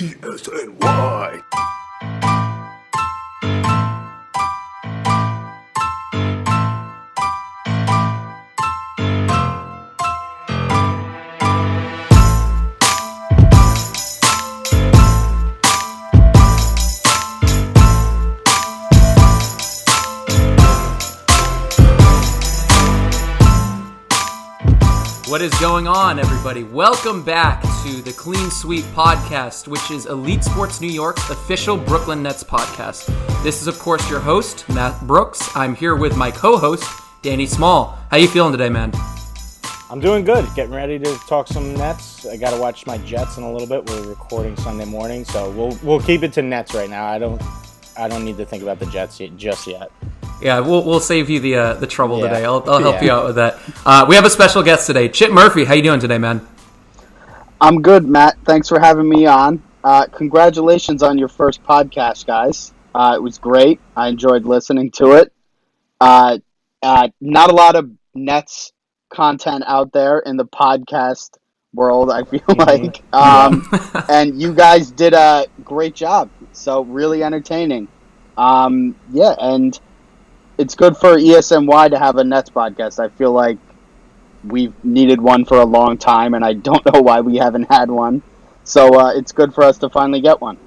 ESNY. What is going on, everybody? Welcome back to the Clean Sweep podcast, which is Elite Sports New York's official Brooklyn Nets podcast. This is, of course, your host, Matt Brooks. I'm here with my co-host, Danny Small. How you feeling today, man? I'm doing good. Getting ready to talk some Nets. I got to watch my Jets in a little bit. We're recording Sunday morning, so we'll keep it to Nets right now. I don't need to think about the Jets just yet. Yeah, we'll save you the trouble today. I'll help you out with that. We have a special guest today, Chip Murphy. How you doing today, man? I'm good, Matt. Thanks for having me on. Congratulations on your first podcast, guys. It was great. I enjoyed listening to it. Not a lot of Nets content out there in the podcast world, I feel like. And you guys did a great job. So really entertaining. And it's good for ESNY to have a Nets podcast. I feel like we've needed one for a long time, and I don't know why we haven't had one. So it's good for us to finally get one.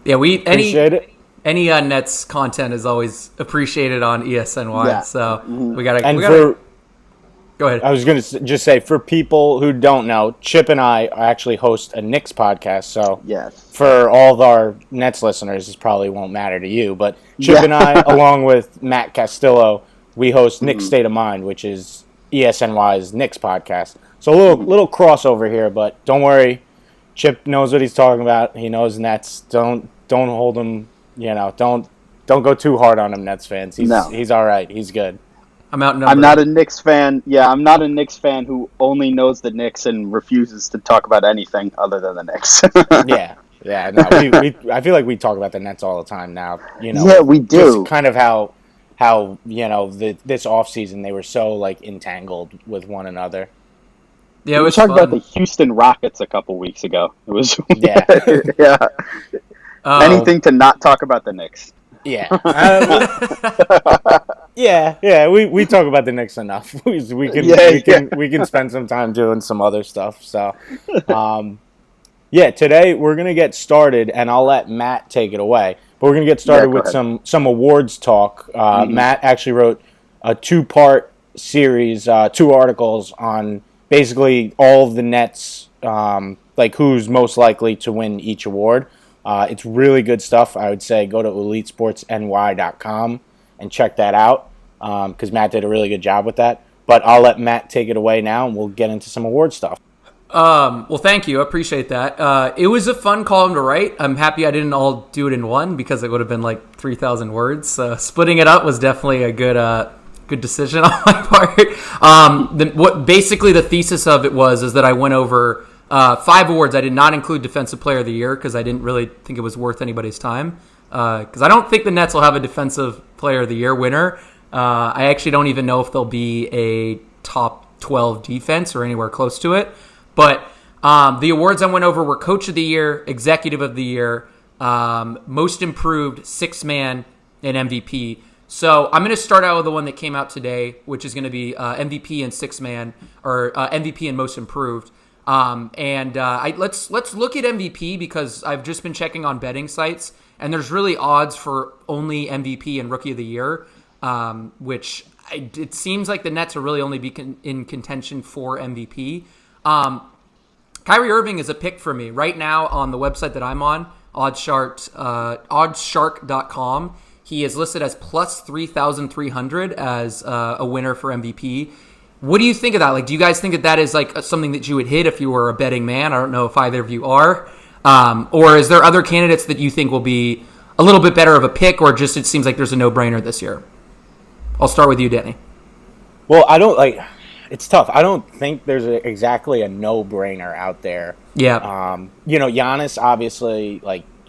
Yeah, Appreciate it. Any Nets content is always appreciated on ESNY. Yeah. So we gotta go ahead. I was going to just say, for people who don't know, Chip and I actually host a Knicks podcast. So Yes. for all of our Nets listeners, this probably won't matter to you. But Chip and I, along with Matt Castillo, we host Knicks State of Mind, which is ESNY's Knicks podcast. So a little crossover here, but don't worry. Chip knows what he's talking about. He knows Nets. Don't hold him. Don't go too hard on him, Nets fans. He's all right. He's good. I'm outnumbered. I'm not a Knicks fan. Yeah, I'm not a Knicks fan who only knows the Knicks and refuses to talk about anything other than the Knicks. Yeah. No, I feel like we talk about the Nets all the time now. Yeah, we do. Just kind of how this offseason they were so entangled with one another. Yeah, it we was talked fun. about the Houston Rockets a couple weeks ago. It was Yeah. Anything to not talk about the Knicks. Yeah. We talk about the Knicks enough. We can spend some time doing some other stuff. So, today we're gonna get started, and I'll let Matt take it away. But we're gonna get started with some awards talk. Matt actually wrote a 2-part series, 2 articles on basically all of the Nets, who's most likely to win each award. It's really good stuff. I would say go to elitesportsny.com and check that out because Matt did a really good job with that. But I'll let Matt take it away now, and we'll get into some award stuff. Well, thank you. I appreciate that. It was a fun column to write. I'm happy I didn't all do it in one because it would have been 3,000 words. Splitting it up was definitely a good decision on my part. What basically the thesis of it is that I went over 5 awards. I did not include Defensive Player of the Year because I didn't really think it was worth anybody's time. Because I don't think the Nets will have a Defensive Player of the Year winner. I actually don't even know if they'll be a top 12 defense or anywhere close to it. But the awards I went over were Coach of the Year, Executive of the Year, Most Improved, Sixth Man, and MVP. So I'm going to start out with the one that came out today, which is going to be MVP and Sixth Man, or MVP and Most Improved. Let's look at MVP because I've just been checking on betting sites, and there's really odds for only MVP and Rookie of the Year, which it seems like the Nets are really only in contention for MVP. Kyrie Irving is a pick for me right now on the website that I'm on, oddshark.com. He is listed as plus 3,300 as a winner for MVP. What do you think of that? Do you guys think that is something that you would hit if you were a betting man? I don't know if either of you are. Or is there other candidates that you think will be a little bit better of a pick, or just it seems like there's a no-brainer this year? I'll start with you, Danny. Well, it's tough. I don't think there's exactly a no-brainer out there. Yeah. Giannis, obviously,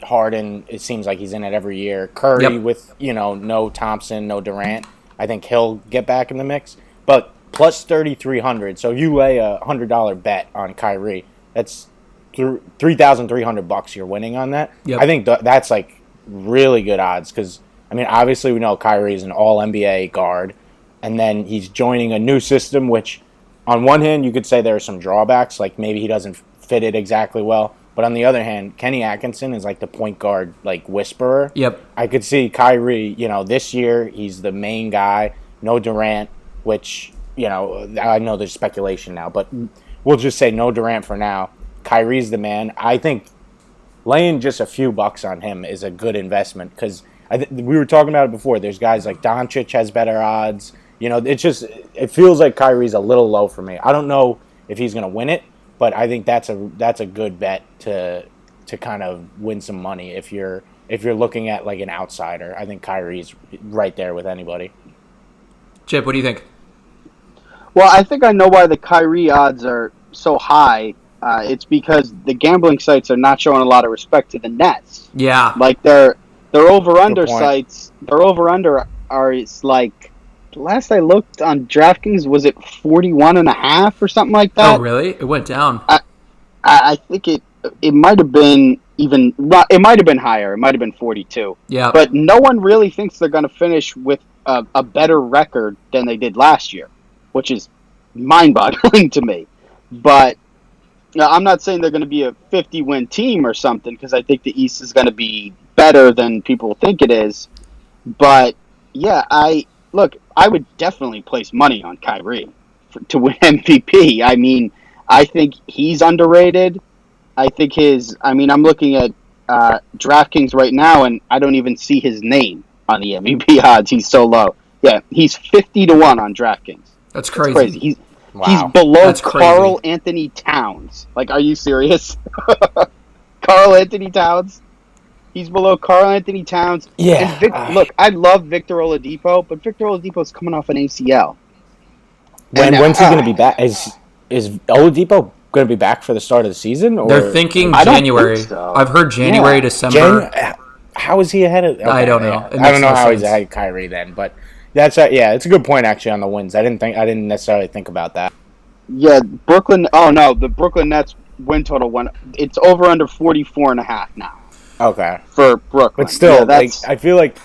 Harden, it seems like he's in it every year. Curry with, no Thompson, no Durant. I think he'll get back in the mix. But plus 3,300. So if you lay a $100 bet on Kyrie, that's $3,300 you're winning on that. Yep. I think that's like really good odds because I mean obviously we know Kyrie is an All NBA guard, and then he's joining a new system, which on one hand you could say there are some drawbacks, like maybe he doesn't fit it exactly well. But on the other hand, Kenny Atkinson is like the point guard, like whisperer. Yep. I could see Kyrie, this year he's the main guy. No Durant, which, I know there's speculation now, but we'll just say no Durant for now. Kyrie's the man. I think laying just a few bucks on him is a good investment because we were talking about it before. There's guys like Doncic has better odds. It feels like Kyrie's a little low for me. I don't know if he's going to win it, but I think that's a good bet to kind of win some money if you're looking at like an outsider. I think Kyrie's right there with anybody. Chip, what do you think? Well, I think I know why the Kyrie odds are so high. It's because the gambling sites are not showing a lot of respect to the Nets. Yeah. Like their over-under sites, their over-under it's like, last I looked on DraftKings, was it 41.5 or something like that? Oh, really? It went down. I think it might have been it might have been higher. It might have been 42. Yeah. But no one really thinks they're going to finish with a better record than they did last year, which is mind-boggling to me. But I'm not saying they're going to be a 50-win team or something, because I think the East is going to be better than people think it is. But, yeah, I would definitely place money on Kyrie to win MVP. I mean, I think he's underrated. I think I'm looking at DraftKings right now, and I don't even see his name on the MVP odds. He's so low. Yeah, he's 50-1 on DraftKings. That's crazy. That's crazy. He's below Karl Anthony Towns. Like, are you serious? Karl Anthony Towns? He's below Karl Anthony Towns. Yeah. And look, I love Victor Oladipo, but Victor Oladipo's coming off an ACL. When's he going to be back? Is Oladipo going to be back for the start of the season? Or? They're thinking I don't January. think so. I've heard January, December. How is he ahead of? Okay, I don't know. I don't know how he's ahead of Kyrie then, but it's a good point actually on the wins. I didn't necessarily think about that. Yeah, Brooklyn. Oh no, the Brooklyn Nets win total it's over under 44.5 now. Okay, for Brooklyn, but still, yeah, I feel like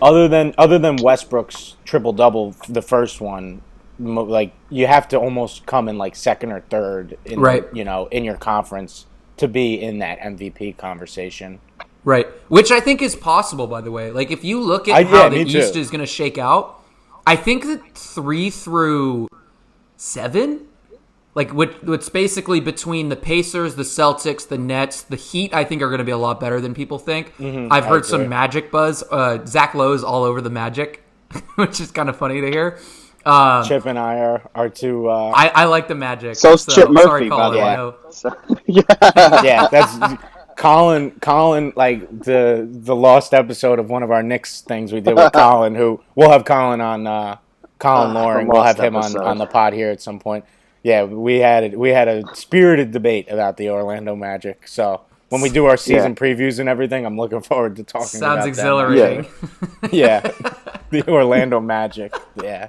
other than Westbrook's triple double, the first one, like you have to almost come in like second or third in in your conference to be in that MVP conversation. Right, which I think is possible, by the way. Like, if you look at how the East is going to shake out, I think that 3 through 7, like what's basically between the Pacers, the Celtics, the Nets, the Heat, I think are going to be a lot better than people think. Mm-hmm, I've heard some Magic buzz. Zach Lowe's all over the Magic, which is kind of funny to hear. Chip and I are two. I like the Magic. So's Chip Murphy, sorry, Colin. Yeah, that's... Colin, like the lost episode of one of our Knicks things we did with Colin, who we'll have Colin on, Colin Loring. We'll have him on the pod here at some point. Yeah, we had a spirited debate about the Orlando Magic. So when we do our season previews and everything, I'm looking forward to talking about Sounds exhilarating. Yeah, the Orlando Magic. Yeah.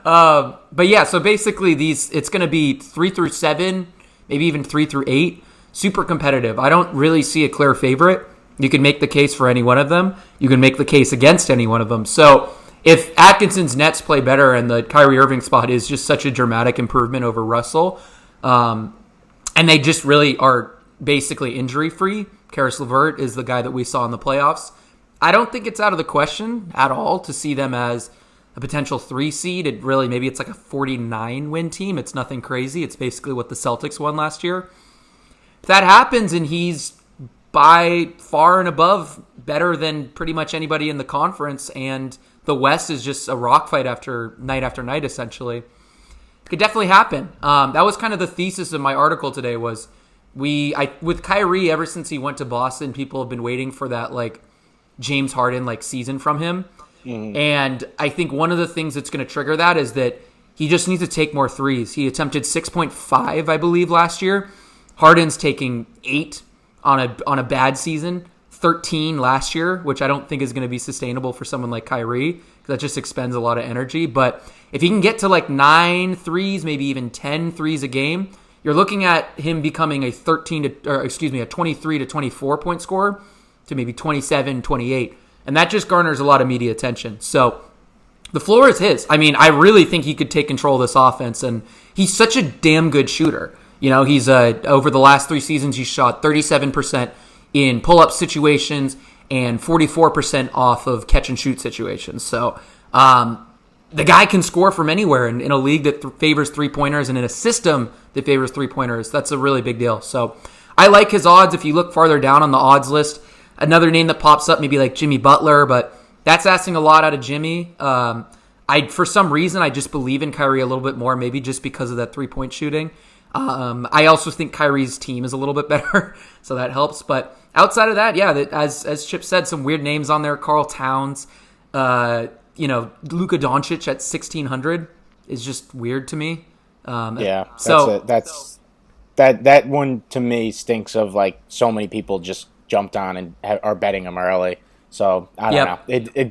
But yeah, so basically it's going to be 3 through 7, maybe even 3 through 8. Super competitive. I don't really see a clear favorite. You can make the case for any one of them. You can make the case against any one of them. So if Atkinson's Nets play better and the Kyrie Irving spot is just such a dramatic improvement over Russell, and they just really are basically injury-free, Karis LeVert is the guy that we saw in the playoffs, I don't think it's out of the question at all to see them as a potential 3 seed. Maybe it's like a 49-win team. It's nothing crazy. It's basically what the Celtics won last year. If that happens and he's by far and above better than pretty much anybody in the conference, and the West is just a rock fight after night, essentially, it could definitely happen. That was kind of the thesis of my article today. Was with Kyrie, ever since he went to Boston, people have been waiting for that like James Harden like season from him, and I think one of the things that's going to trigger that is that he just needs to take more threes. He attempted 6.5, I believe, last year. Harden's taking 8 on a bad season, 13 last year, which I don't think is going to be sustainable for someone like Kyrie, because that just expends a lot of energy. But if he can get to like 9 threes, maybe even 10 threes a game, you're looking at him becoming a 23 to 24 point scorer to maybe 27, 28. And that just garners a lot of media attention. So the floor is his. I mean, I really think he could take control of this offense, and he's such a damn good shooter. He's over the last 3 seasons, he's shot 37% in pull-up situations and 44% off of catch-and-shoot situations. So the guy can score from anywhere in a league that favors three-pointers and in a system that favors three-pointers. That's a really big deal. So I like his odds. If you look farther down on the odds list, another name that pops up, maybe like Jimmy Butler, but that's asking a lot out of Jimmy. For some reason, I just believe in Kyrie a little bit more, maybe just because of that three-point shooting. I also think Kyrie's team is a little bit better, so that helps. But outside of that, as Chip said, some weird names on there. Karl Towns, Luka Doncic at 1,600 is just weird to me. That one to me stinks of like so many people just jumped on and are betting him early. So I don't know.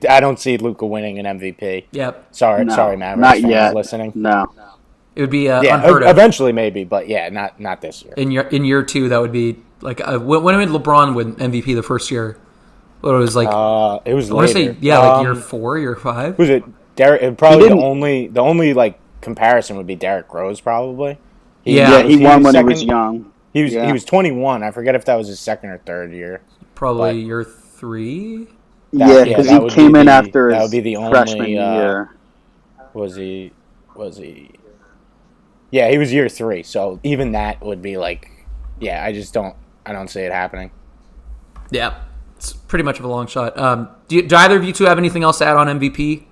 I don't see Luka winning an MVP. Yep. Sorry, Mavericks not fans yet. listening. No. It would be unheard of. Eventually maybe, but not this year. In year 2, that would be like when did LeBron win MVP the first year? What it was like? It was I want to later. say like year 4, year 5. Was it Derek? Probably the only like comparison would be Derrick Rose. Probably. He won when he was young. He was 21. I forget if that was his second or third year. Probably year 3. Because he came in after his that would be the freshman only, year. Was he? Yeah, he was year 3. So even that would be like, I don't see it happening. Yeah, it's pretty much of a long shot. Do either of you two have anything else to add on MVP?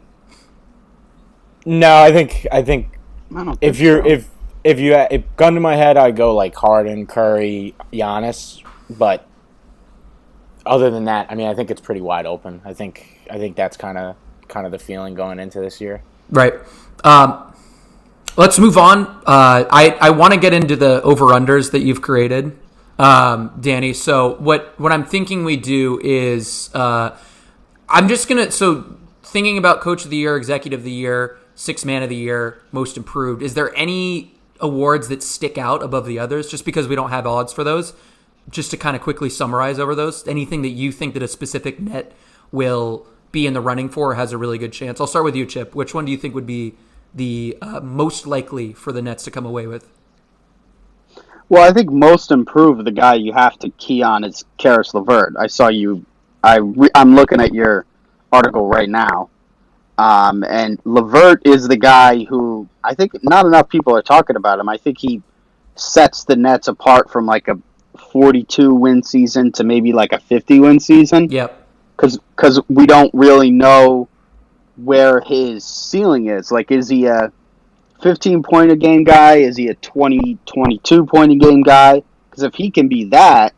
No, I think if gun to my head, I'd go like Harden, Curry, Giannis. But other than that, I mean, I think it's pretty wide open. I think that's kind of the feeling going into this year. Right. Let's move on. I want to get into the over-unders that you've created, Danny. So what I'm thinking we do is I'm just going to – thinking about Coach of the Year, Executive of the Year, Sixth Man of the Year, Most Improved, is there any awards that stick out above the others just because we don't have odds for those? Just to kind of quickly summarize over those, anything that you think that a specific net will be in the running for or has a really good chance? I'll start with you, Chip. Which one do you think would be the most likely for the Nets to come away with? Well, I think most improved, the guy you have to key on is Karis LeVert. I saw you. I'm looking at your article right now, and LeVert is the guy who I think not enough people are talking about him. I think he sets the Nets apart from like a 42-win season to maybe like a 50-win season. Yep. Because we don't really know where his ceiling is. Like, is he a 15-point-a-game guy? Is he a 20, 22-point-a-game guy? Because if he can be that,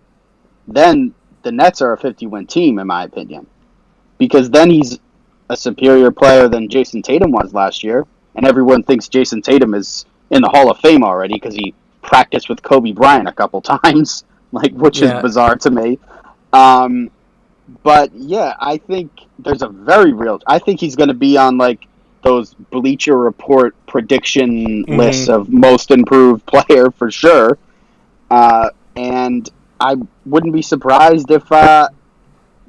then the Nets are a 50-win team, in my opinion. Because then he's a superior player than Jason Tatum was last year, and everyone thinks Jason Tatum is in the Hall of Fame already because he practiced with Kobe Bryant a couple times, which is bizarre to me. But yeah, I think there's a very real. I think he's going to be on like those Bleacher Report prediction lists of most improved player for sure. And I wouldn't be surprised if, I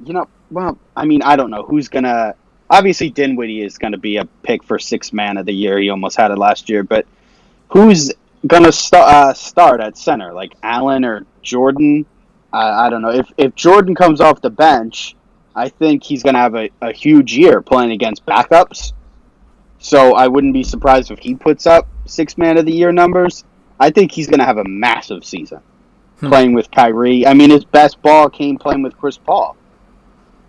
mean, I don't know who's going to. Obviously, Dinwiddie is going to be a pick for Sixth Man of the Year. He almost had it last year, but who's going to start at center? Like Allen or Jordan? I don't know. If Jordan comes off the bench, I think he's going to have a huge year playing against backups. So I wouldn't be surprised if he puts up Sixth Man of the Year numbers. I think he's going to have a massive season playing with Kyrie. I mean, his best ball came playing with Chris Paul,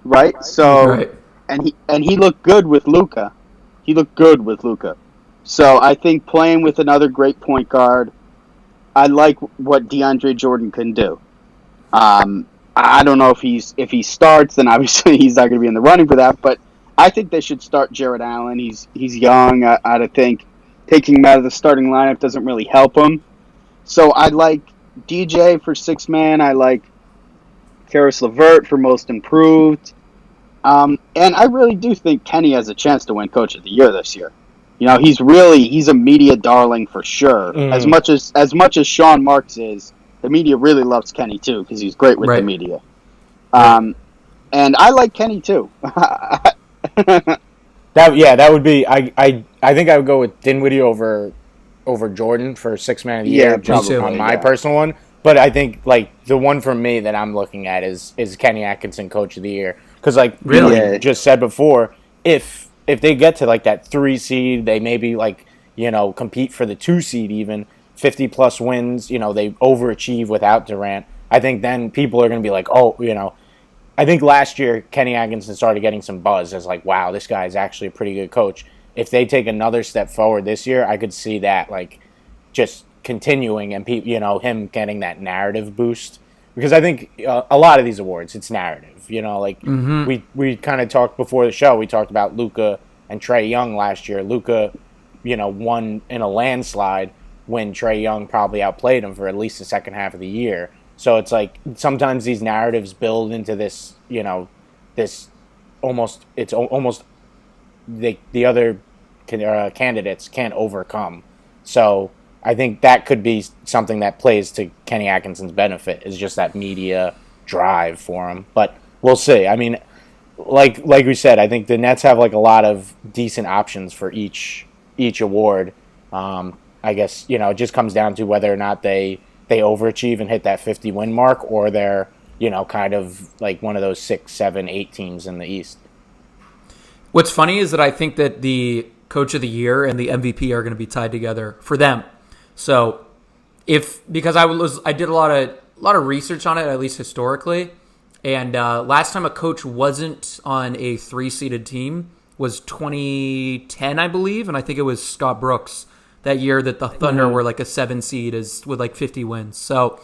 right? So, right. And he looked good with Luka. So I think playing with another great point guard, I like what DeAndre Jordan can do. I don't know if he starts, then obviously he's not going to be in the running for that. But I think they should start Jared Allen. He's young. I think taking him out of the starting lineup doesn't really help him. So I like DJ for Sixth Man. I like Karis LeVert for Most Improved. And I really do think Kenny has a chance to win Coach of the Year this year. He's a media darling for sure. Mm. As much as Sean Marks is, the media really loves Kenny too because he's great with the media. And I like Kenny too. That would be. I think I would go with Dinwiddie over Jordan for sixth man of the year, just probably, on my personal one. But I think like the one for me that I'm looking at is Kenny Atkinson, Coach of the Year, because like Really? just said before, if they get to like that 3 seed, they maybe like compete for the 2 seed even 50 plus wins. They overachieve without Durant. I think then people are going to be like, oh, I think last year Kenny Atkinson started getting some buzz as like, wow, this guy is actually a pretty good coach. If they take another step forward this year, I could see that like just continuing and him getting that narrative boost, because I think a lot of these awards it's narrative. Like we kind of talked before the show. We talked about Luka and Trae Young last year. Luka, won in a landslide when Trae Young probably outplayed him for at least the second half of the year. So it's like sometimes these narratives build into this, this almost the other candidates can't overcome. So I think that could be something that plays to Kenny Atkinson's benefit, is just that media drive for him. But we'll see. I mean, like we said, I think the Nets have like a lot of decent options for each award. I guess it just comes down to whether or not they overachieve and hit that 50 win mark, or they're kind of like one of those 6, 7, 8 teams in the East. What's funny is that I think that the Coach of the Year and the MVP are going to be tied together for them. So because I did a lot of research on it, at least historically, and last time a coach wasn't on a 3-seeded team was 2010, I believe, and I think it was Scott Brooks that year that the Thunder were like a 7 seed with like 50 wins. So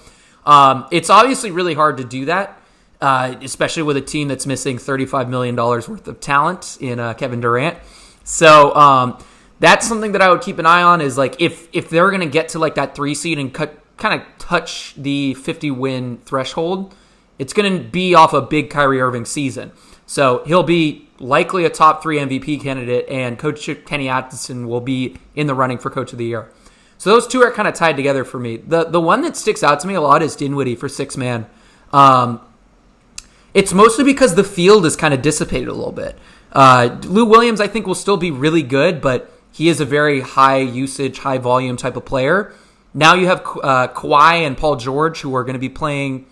it's obviously really hard to do that, especially with a team that's missing $35 million worth of talent in Kevin Durant. So that's something that I would keep an eye on, is like if they're going to get to like that 3 seed and kind of touch the 50 win threshold, it's going to be off a big Kyrie Irving season. So he'll be likely a top 3 MVP candidate, and Coach Kenny Atkinson will be in the running for Coach of the Year. So those two are kind of tied together for me. The one that sticks out to me a lot is Dinwiddie for 6th man. It's mostly because the field is kind of dissipated a little bit. Lou Williams, I think, will still be really good, but he is a very high usage, high volume type of player. Now you have Kawhi and Paul George, who are going to be playing,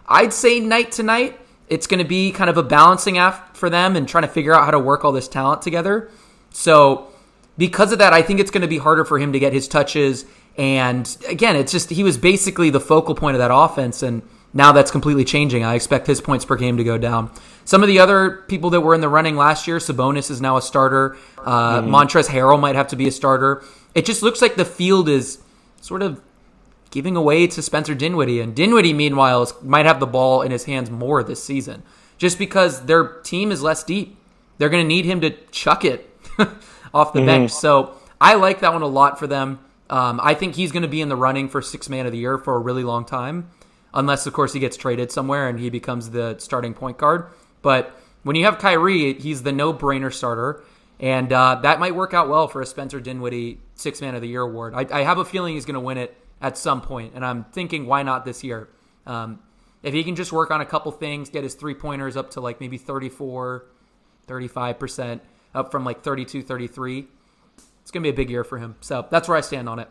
I'd say, night to night. It's going to be kind of a balancing act for them and trying to figure out how to work all this talent together. So because of that, I think it's going to be harder for him to get his touches. And again, it's just he was basically the focal point of that offense, and now that's completely changing. I expect his points per game to go down. Some of the other people that were in the running last year, Sabonis is now a starter. Montrezl Harrell might have to be a starter. It just looks like the field is sort of giving away to Spencer Dinwiddie. And Dinwiddie, meanwhile, might have the ball in his hands more this season, just because their team is less deep. They're going to need him to chuck it off the bench. So I like that one a lot for them. I think he's going to be in the running for 6th man of the year for a really long time, unless, of course, he gets traded somewhere and he becomes the starting point guard. But when you have Kyrie, he's the no-brainer starter, and that might work out well for a Spencer Dinwiddie 6th man of the year award. I have a feeling he's going to win it at some point, and I'm thinking, why not this year? If he can just work on a couple things, get his three-pointers up to like maybe 34, 35%, up from like 32, 33, it's going to be a big year for him. So that's where I stand on it.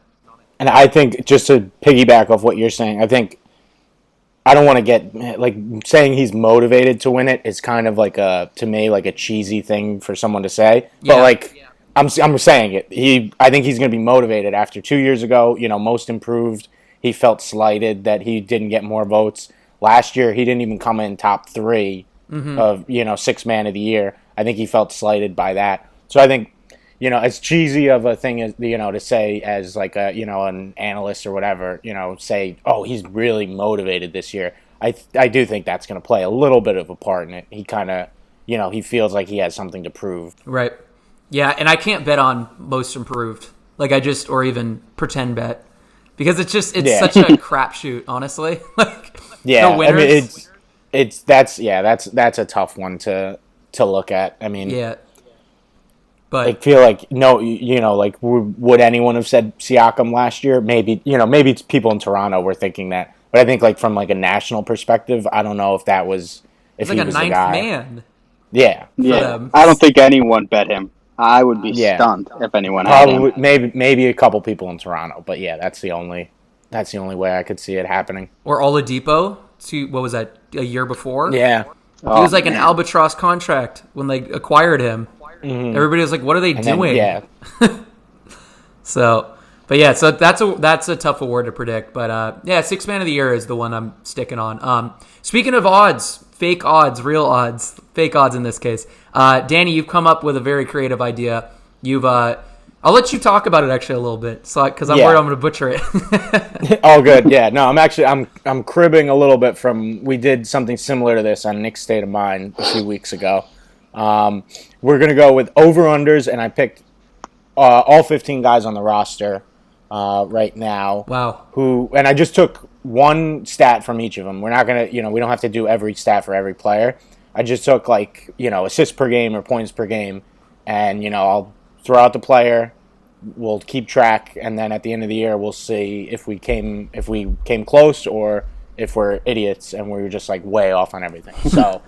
And I think, just to piggyback off what you're saying, I don't want to get, like, saying he's motivated to win it is kind of like to me, like a cheesy thing for someone to say. Yeah. But like, I'm saying it. I think he's going to be motivated after 2 years ago, most improved. He felt slighted that he didn't get more votes. Last year, he didn't even come in top 3 of, 6th man of the year. I think he felt slighted by that. So I think, as cheesy of a thing as, to say as like a, an analyst or whatever, say, oh, he's really motivated this year. I do think that's going to play a little bit of a part in it. He kind of, he feels like he has something to prove. Right. Yeah, and I can't bet on most improved, like or even pretend bet, because it's such a crapshoot, honestly. Like, yeah, the winners. I mean, that's a tough one to look at. I mean, yeah. But I feel like would anyone have said Siakam last year? Maybe maybe people in Toronto were thinking that, but I think like from like a national perspective, I don't know if he's he like a was the ninth guy. man Yeah, for Yeah, them. I don't think anyone bet him. I would be yeah, stunned if anyone had him. probably maybe a couple people in Toronto, but yeah, that's the only way I could see it happening. Or Oladipo, what was that, a year before? Yeah, He was like an man. albatross contract when they acquired him. Everybody was like, "What are they and doing?" then, So, but yeah, so that's a tough award to predict. But yeah, sixth man of the year is the one I'm sticking on. Speaking of odds, fake odds, real odds, fake odds in this case. Danny, you've come up with a very creative idea. I'll let you talk about it actually a little bit, because I'm worried I'm going to butcher it. Oh, good. Yeah, no, I'm cribbing a little bit from. We did something similar to this on Nick's State of Mind a few weeks ago. We're gonna go with over-unders, and I picked all 15 guys on the roster right now. Wow. And I just took one stat from each of them. We're not gonna, we don't have to do every stat for every player. I just took assists per game or points per game, and I'll throw out the player. We'll keep track, and then at the end of the year, we'll see if we came close or if we're idiots and we were just like way off on everything. So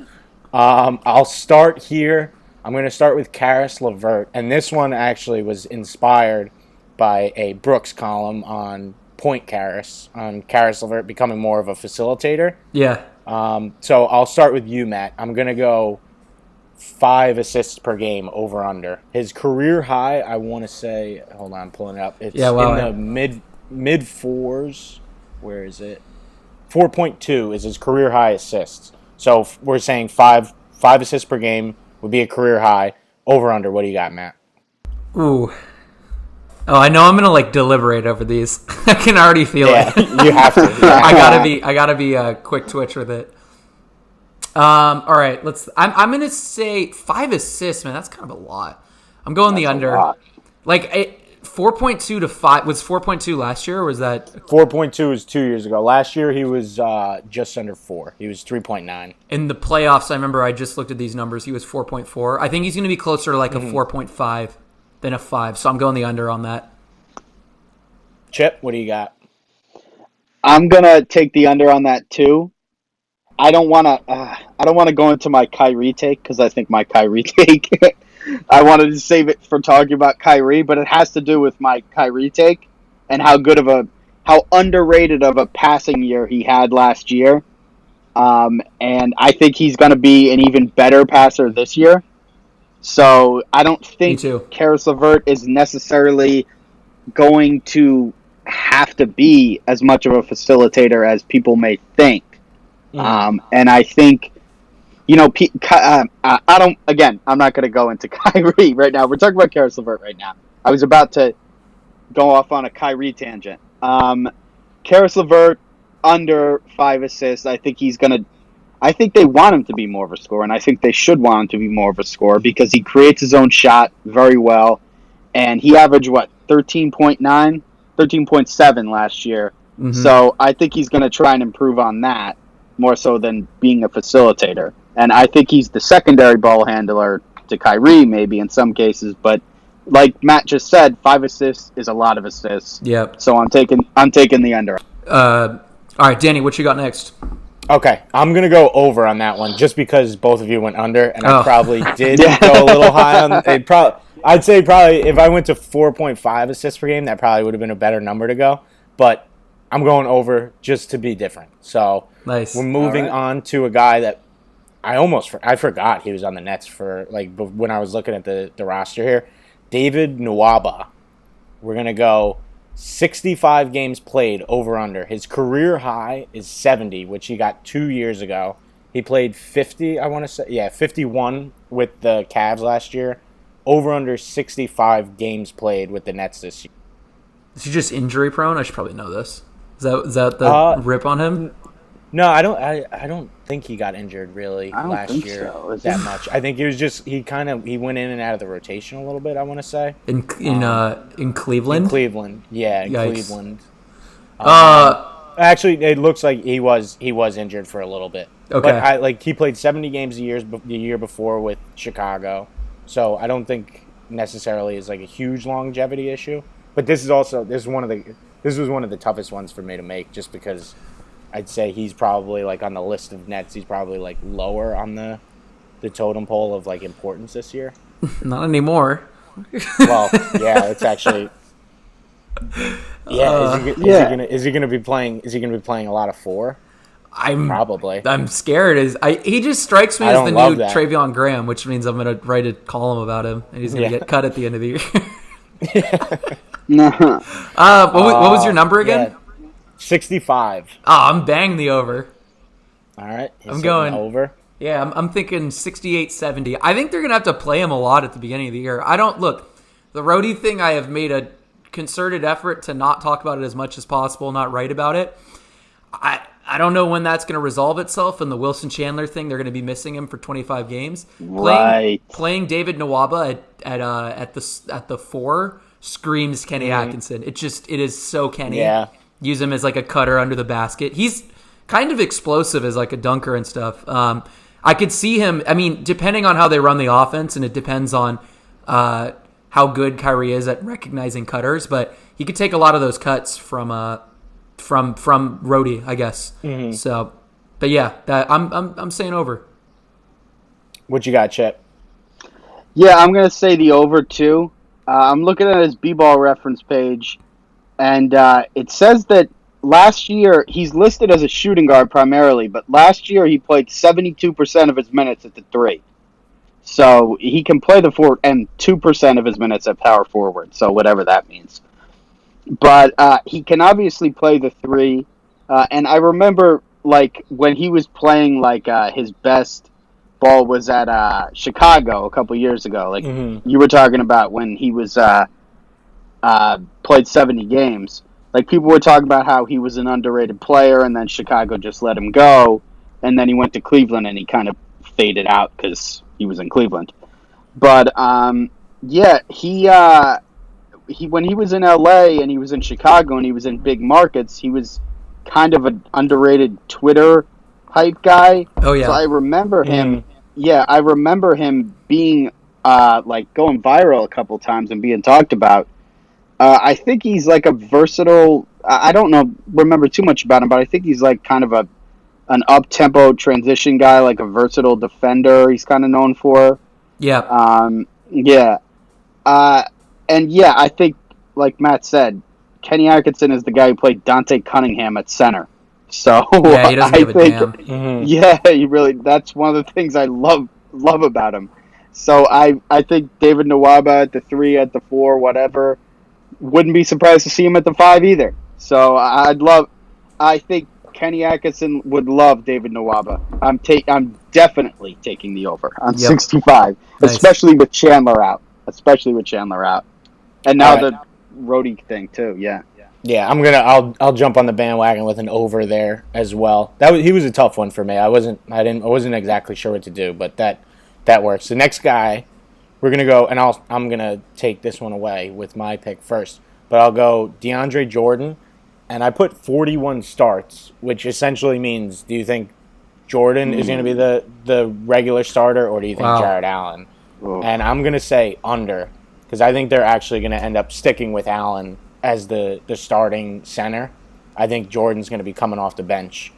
I'll start here. I'm going to start with Karis LeVert, and this one actually was inspired by a Brooks column on Karis LeVert becoming more of a facilitator. Yeah. So I'll start with you, Matt. I'm going to go 5 assists per game over under. His career high, I want to say, hold on, I'm pulling it up. It's in the mid fours. Where is it? 4.2 is his career high assists. So we're saying five assists per game would be a career high. Over under, what do you got, Matt? Ooh. Oh, I know I'm gonna deliberate over these. I can already feel it. You have to. Yeah. I gotta be a quick twitch with it. All right, I'm gonna say 5 assists, man. That's kind of a lot. I'm going the under. 4.2 to 5 was 4.2 last year, or was that 4.2 was 2 years ago? Last year he was just under 4. He was 3.9 in the playoffs. I remember I just looked at these numbers. He was 4.4. I think he's going to be closer to a 4.5 than a 5. So I'm going the under on that. Chip, what do you got? I'm gonna take the under on that too. I don't want to go into my Kyrie take because I think my Kyrie take. I wanted to save it for talking about Kyrie, but it has to do with my Kyrie take and how underrated of a passing year he had last year. And I think he's going to be an even better passer this year. So I don't think Karis LeVert is necessarily going to have to be as much of a facilitator as people may think. And I think, I'm not going to go into Kyrie right now. We're talking about Karis LeVert right now. I was about to go off on a Kyrie tangent. Karis LeVert, under 5 assists. I think they want him to be more of a scorer, and I think they should want him to be more of a scorer because he creates his own shot very well. And he averaged, 13.9? 13.7 last year. Mm-hmm. So I think he's going to try and improve on that more so than being a facilitator. And I think he's the secondary ball handler to Kyrie maybe in some cases. But like Matt just said, 5 assists is a lot of assists. Yep. So I'm taking the under. All right, Danny, what you got next? Okay, I'm going to go over on that one just because both of you went under, and I probably did go a little high on it. I'd say probably if I went to 4.5 assists per game, that probably would have been a better number to go. But I'm going over just to be different. So nice. We're moving on to a guy that I forgot he was on the Nets for when I was looking at the roster here. David Nwaba. We're going to go 65 games played over under. His career high is 70, which he got 2 years ago. He played 50, I want to say. Yeah, 51 with the Cavs last year. Over under 65 games played with the Nets this year. Is he just injury prone? I should probably know this. Is that the rip on him? No, I don't think he got injured really last year that much. I think it was just he went in and out of the rotation a little bit, I want to say. In Cleveland? In Cleveland. Yeah, in Yikes. Cleveland. Actually, it looks like he was injured for a little bit. Okay. But he played 70 games the year before with Chicago. So I don't think necessarily is like a huge longevity issue. But this was one of the toughest ones for me to make, just because I'd say he's probably like on the list of Nets. He's probably like lower on the totem pole of like importance this year. Not anymore. Well, yeah, it's actually. Yeah, is he gonna be playing? Is he gonna be playing a lot of 4? Probably. I'm scared. He just strikes me I as don't the love new that. Travion Graham, which means I'm gonna write a column about him, and he's gonna get cut at the end of the year. What was your number again? Yeah, 65. I'm bang the over. All right, I'm going over. Yeah, I'm thinking 68, 70. I think they're gonna have to play him a lot at the beginning of the year. The roadie thing. I have made a concerted effort to not talk about it as much as possible, not write about it. I don't know when that's going to resolve itself. And the Wilson Chandler thing, they're going to be missing him for 25 games. Right. Playing David Nwaba at the 4 screams Kenny Atkinson. It is so Kenny. Yeah. Use him as like a cutter under the basket. He's kind of explosive as like a dunker and stuff. I could see him. I mean, depending on how they run the offense, and it depends on how good Kyrie is at recognizing cutters, but he could take a lot of those cuts from Rhodey, I guess. Mm-hmm. So, but yeah, I'm saying over. What you got, Chip? Yeah, I'm gonna say the over too. I'm looking at his B-ball reference page, and it says that last year he's listed as a shooting guard primarily, but last year he played 72% of his minutes at the 3. So he can play the 4 and 2% of his minutes at power forward. So whatever that means. But he can obviously play the 3. And I remember like when he was playing like his best ball was at Chicago a couple years ago. Like you were talking about when he was played 70 games. Like people were talking about how he was an underrated player, and then Chicago just let him go, and then he went to Cleveland and he kind of faded out because he was in Cleveland. But yeah, he when he was in LA and he was in Chicago and he was in big markets, he was kind of an underrated Twitter hype guy. Oh yeah. So I remember him. Yeah, I remember him being like going viral a couple times and being talked about. I think he's like a versatile. I don't remember too much about him, but I think he's like kind of an up-tempo transition guy, like a versatile defender he's kind of known for. Yeah. Yeah. And yeah, I think, like Matt said, Kenny Atkinson is the guy who played Dante Cunningham at center. So yeah, he doesn't give a damn. Yeah, he really. That's one of the things I love about him. So I think David Nwaba at the 3, at the 4, whatever. Wouldn't be surprised to see him at the 5 either. So I think Kenny Atkinson would love David Nwaba. I'm definitely taking the over on 65, nice. especially with Chandler out. And now the Rhodey thing too. Yeah. Yeah, I'll jump on the bandwagon with an over there as well. He was a tough one for me. I wasn't exactly sure what to do, but that works. The next guy, we're gonna go, and I'm gonna take this one away with my pick first. But I'll go DeAndre Jordan, and I put 41 starts, which essentially means, do you think Jordan is gonna be the regular starter, or do you think Jared Allen? Ooh. And I'm gonna say under, because I think they're actually gonna end up sticking with Allen as the starting center. I think Jordan's gonna be coming off the bench,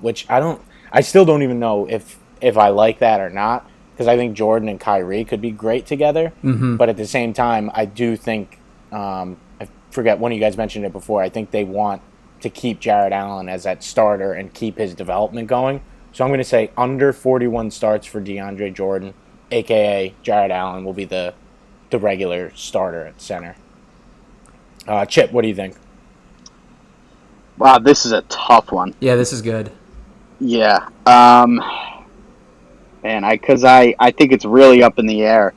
which I still don't even know if I like that or not. Because I think Jordan and Kyrie could be great together. Mm-hmm. But at the same time, I do think, I forget, one of you guys mentioned it before, I think they want to keep Jared Allen as that starter and keep his development going. So I'm going to say under 41 starts for DeAndre Jordan, a.k.a. Jared Allen will be the regular starter at center. Chip, what do you think? Wow, this is a tough one. Yeah, this is good. Yeah. Man, I think it's really up in the air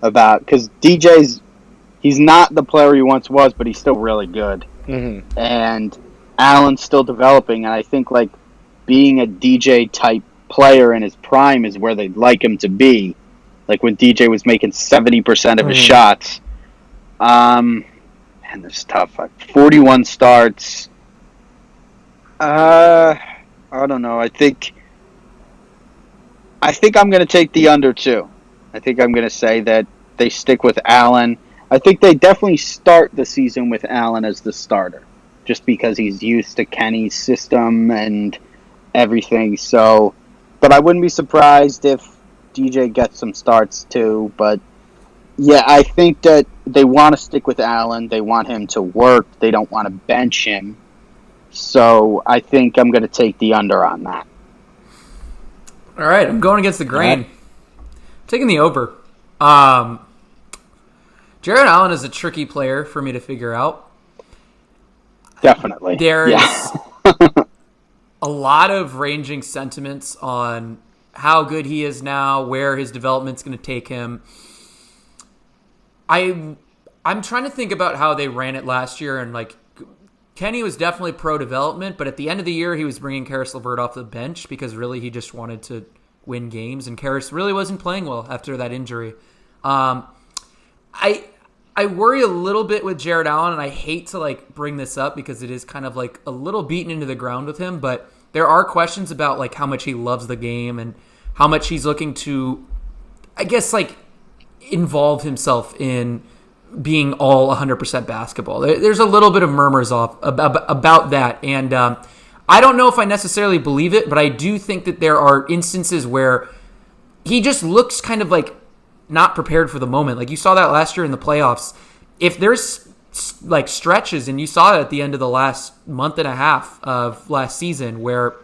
because he's not the player he once was, but he's still really good. Mm-hmm. And Allen's still developing, and I think like being a DJ type player in his prime is where they'd like him to be. Like when DJ was making 70% of his shots. Man, this is tough. 41 starts. I don't know. I think I'm going to take the under too. I think I'm going to say that they stick with Allen. I think they definitely start the season with Allen as the starter, just because he's used to Kenny's system and everything. So, but I wouldn't be surprised if DJ gets some starts too. But yeah, I think that they want to stick with Allen. They want him to work. They don't want to bench him. So I think I'm going to take the under on that. All right, I'm going against the grain. Taking the over. Jared Allen is a tricky player for me to figure out. Definitely. There's a lot of ranging sentiments on how good he is now, where his development's going to take him. I'm trying to think about how they ran it last year, and like Kenny was definitely pro development, but at the end of the year he was bringing Karis LeVert off the bench because really he just wanted to win games, and Karis really wasn't playing well after that injury. I worry a little bit with Jared Allen, and I hate to like bring this up because it is kind of like a little beaten into the ground with him, but there are questions about like how much he loves the game and how much he's looking to, I guess, like involve himself in being all 100% basketball. There's a little bit of murmurs about that, and I don't know if I necessarily believe it, but I do think that there are instances where he just looks kind of like not prepared for the moment. Like you saw that last year in the playoffs. If there's like stretches, and you saw it at the end of the last month and a half of last season, where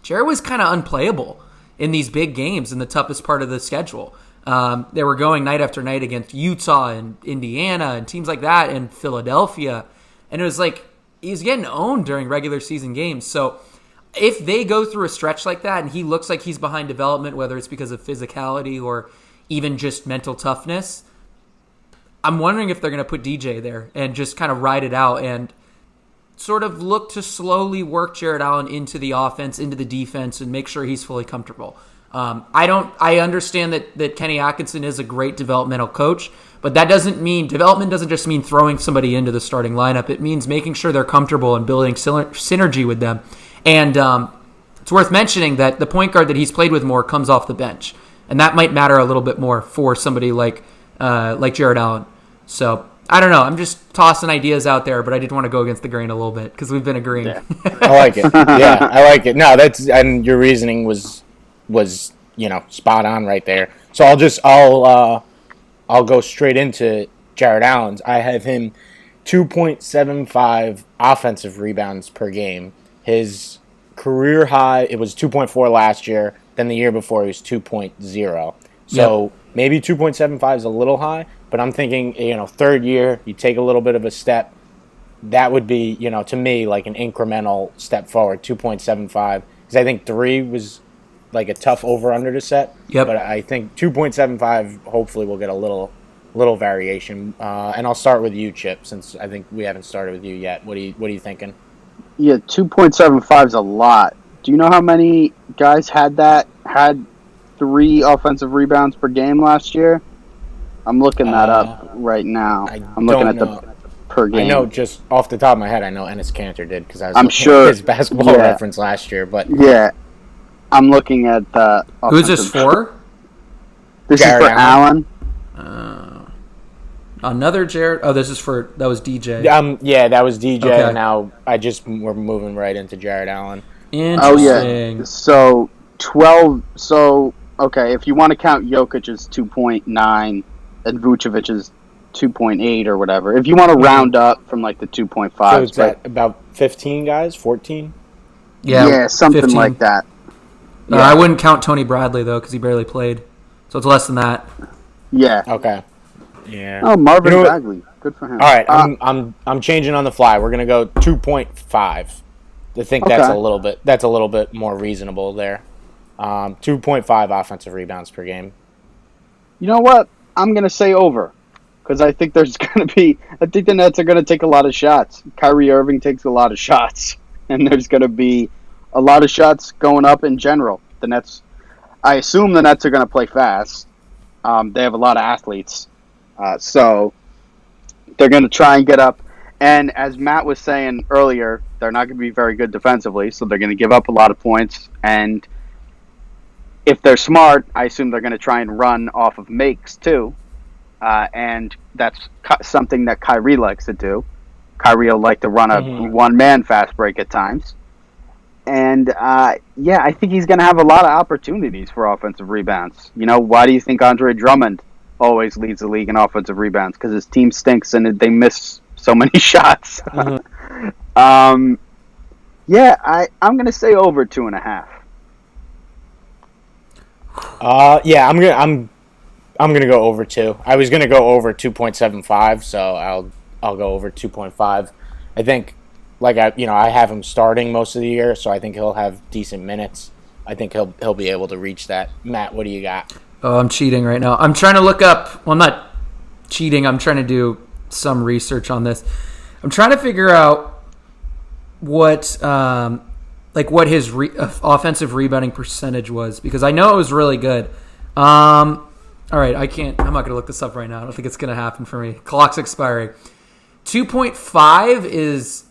Jared was kind of unplayable in these big games in the toughest part of the schedule. They were going night after night against Utah and Indiana and teams like that, and Philadelphia. And it was like he's getting owned during regular season games. So if they go through a stretch like that and he looks like he's behind development, whether it's because of physicality or even just mental toughness, I'm wondering if they're going to put DJ there and just kind of ride it out and sort of look to slowly work Jared Allen into the offense, into the defense, and make sure he's fully comfortable. I understand that Kenny Atkinson is a great developmental coach, but that doesn't mean development doesn't just mean throwing somebody into the starting lineup. It means making sure they're comfortable and building synergy with them. And it's worth mentioning that the point guard that he's played with more comes off the bench, and that might matter a little bit more for somebody like Jared Allen. So I don't know. I'm just tossing ideas out there, but I did want to go against the grain a little bit because we've been agreeing. Yeah. I like it. Yeah, I like it. No, and your reasoning was spot on right there. So I'll go straight into Jared Allen's. I have him 2.75 offensive rebounds per game. His career high, it was 2.4 last year. Then the year before, he was 2.0. So maybe 2.75 is a little high, but I'm thinking, third year, you take a little bit of a step. That would be, to me, like an incremental step forward, 2.75. Because I think 3 was like a tough over-under to set. Yep. But I think 2.75, hopefully we'll get a little variation. And I'll start with you, Chip, since I think we haven't started with you yet. What are you thinking? Yeah, 2.75 is a lot. Do you know how many guys had 3 offensive rebounds per game last year? I'm looking that up right now. I'm looking at the per game. I know just off the top of my head, I know Enes Kanter did because I was looking sure at his basketball reference last year. But yeah, I'm looking at the. Who's this for? This Jared is for Allen. Another Jared. Oh, that was DJ. Yeah, that was DJ. Okay. And now we're moving right into Jared Allen. Interesting. Oh yeah. So 12. So okay, if you want to count Jokic's 2.9 and Vucevic's 2.8 or whatever, if you want to round up from like the 2.5, so it's about 15 guys, 14. Yeah, something 15. like that. Yeah. I wouldn't count Tony Bradley though because he barely played, so it's less than that. Yeah. Okay. Yeah. Oh, Marvin Bagley. Good for him. All right, I'm changing on the fly. We're gonna go 2.5. I think that's a little bit more reasonable there. 2.5 offensive rebounds per game. You know what? I'm gonna say over because I think the Nets are gonna take a lot of shots. Kyrie Irving takes a lot of shots, and there's gonna be a lot of shots going up in general. The Nets, I assume the Nets are gonna play fast. They have a lot of athletes. So they're going to try and get up. And as Matt was saying earlier, they're not going to be very good defensively, so they're going to give up a lot of points. And if they're smart, I assume they're going to try and run off of makes too. and that's something that Kyrie likes to do. Kyrie will like to run a Mm-hmm. one-man fast break at times. And, I think he's going to have a lot of opportunities for offensive rebounds. Why do you think Andre Drummond always leads the league in offensive rebounds? Because his team stinks and they miss so many shots. Mm-hmm. I'm going to say over 2.5. I'm gonna go over 2. I was gonna go over 2.75, so I'll go over 2.5. I think, I have him starting most of the year, so I think he'll have decent minutes. I think he'll be able to reach that. Matt, what do you got? Oh, I'm cheating right now. I'm trying to look up. Well, I'm not cheating. I'm trying to do some research on this. I'm trying to figure out what his offensive rebounding percentage was, because I know it was really good. All right, I'm not going to look this up right now. I don't think it's going to happen for me. Clock's expiring. 2.5 is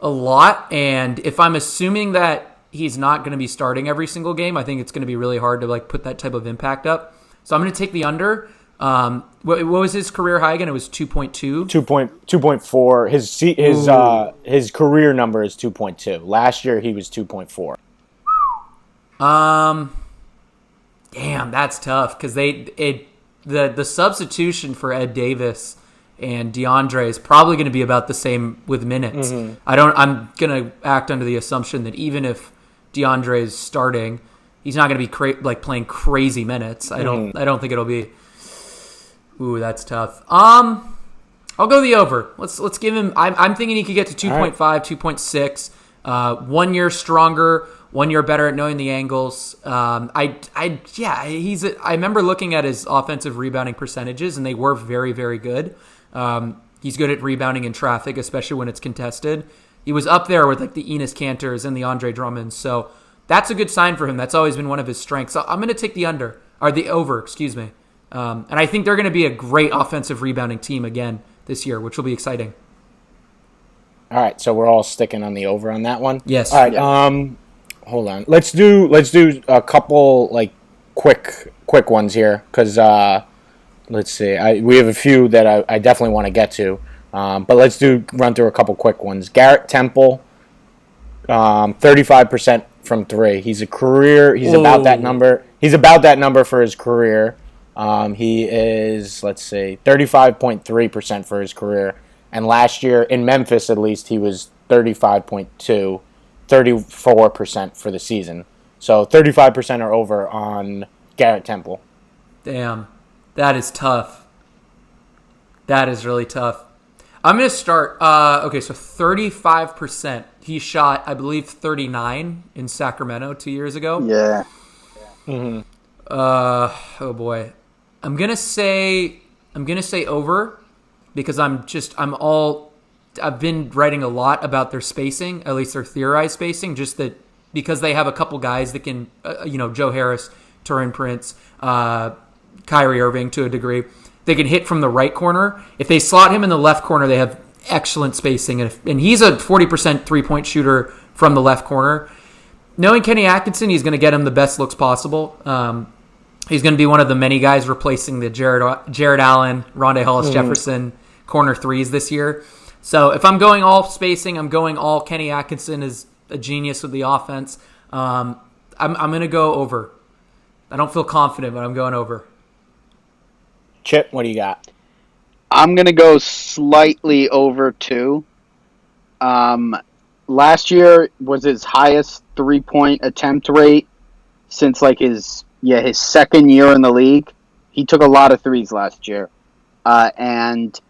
a lot, and if I'm assuming that he's not going to be starting every single game, I think it's going to be really hard to put that type of impact up. So I'm going to take the under. What was his career high again? It was 2.2. 2.4. His career number is 2.2. Last year he was 2.4. Damn, that's tough, because the substitution for Ed Davis and DeAndre is probably going to be about the same with minutes. Mm-hmm. I'm going to act under the assumption that even if DeAndre is starting, he's not going to be playing crazy minutes. I don't think it'll be. Ooh, that's tough. I'll go the over. Let's give him. I'm thinking he could get to 2.5, right. 2.6. 1 year stronger. 1 year better at knowing the angles. I remember looking at his offensive rebounding percentages, and they were very, very good. He's good at rebounding in traffic, especially when it's contested. He was up there with the Enes Kantors and the Andre Drummonds, so that's a good sign for him. That's always been one of his strengths. So I'm going to take the over, excuse me. And I think they're going to be a great offensive rebounding team again this year, which will be exciting. All right, so we're all sticking on the over on that one. Yes. All right. Yeah. Hold on. Let's do a couple quick ones here, because let's see. We have a few that I definitely want to get to, but let's run through a couple quick ones. Garrett Temple, 35% from 3. He's about that number. He's about that number for his career. He is, 35.3% for his career, and last year in Memphis at least he was 35.2. 34% for the season. So 35% or over on Garrett Temple. Damn. That is tough. That is really tough. I'm going to start. Okay, so 35%. He shot, I believe, 39 in Sacramento 2 years ago. Yeah. Mm-hmm. Oh boy. I'm going to say over, because I've been writing a lot about their spacing, at least their theorized spacing, just that because they have a couple guys that can, Joe Harris, Turin Prince, Kyrie Irving to a degree, they can hit from the right corner. If they slot him in the left corner, they have excellent spacing, and he's a 40% three-point shooter from the left corner. Knowing Kenny Atkinson, he's going to get him the best looks possible. He's going to be one of the many guys replacing the Jared Allen, Rondé Hollis Jefferson corner threes this year. So if I'm going all spacing, I'm going all Kenny Atkinson is a genius with the offense. I'm going to go over. I don't feel confident, but I'm going over. Chip, what do you got? I'm going to go slightly over 2. Last year was his highest 3-point attempt rate since his second year in the league. He took a lot of threes last year. And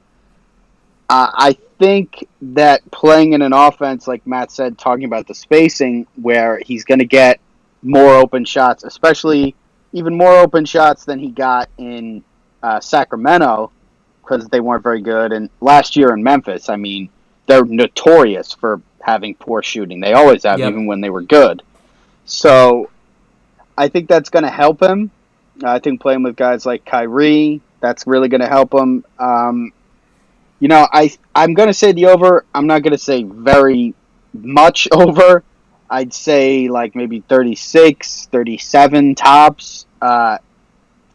I think that playing in an offense, like Matt said, talking about the spacing, where he's going to get more open shots, especially even more open shots than he got in Sacramento, because they weren't very good. And last year in Memphis, I mean, they're notorious for having poor shooting. They always have, even when they were good. So I think that's going to help him. I think playing with guys like Kyrie, that's really going to help him. I'm going to say the over. I'm not going to say very much over. I'd say maybe 36, 37 tops.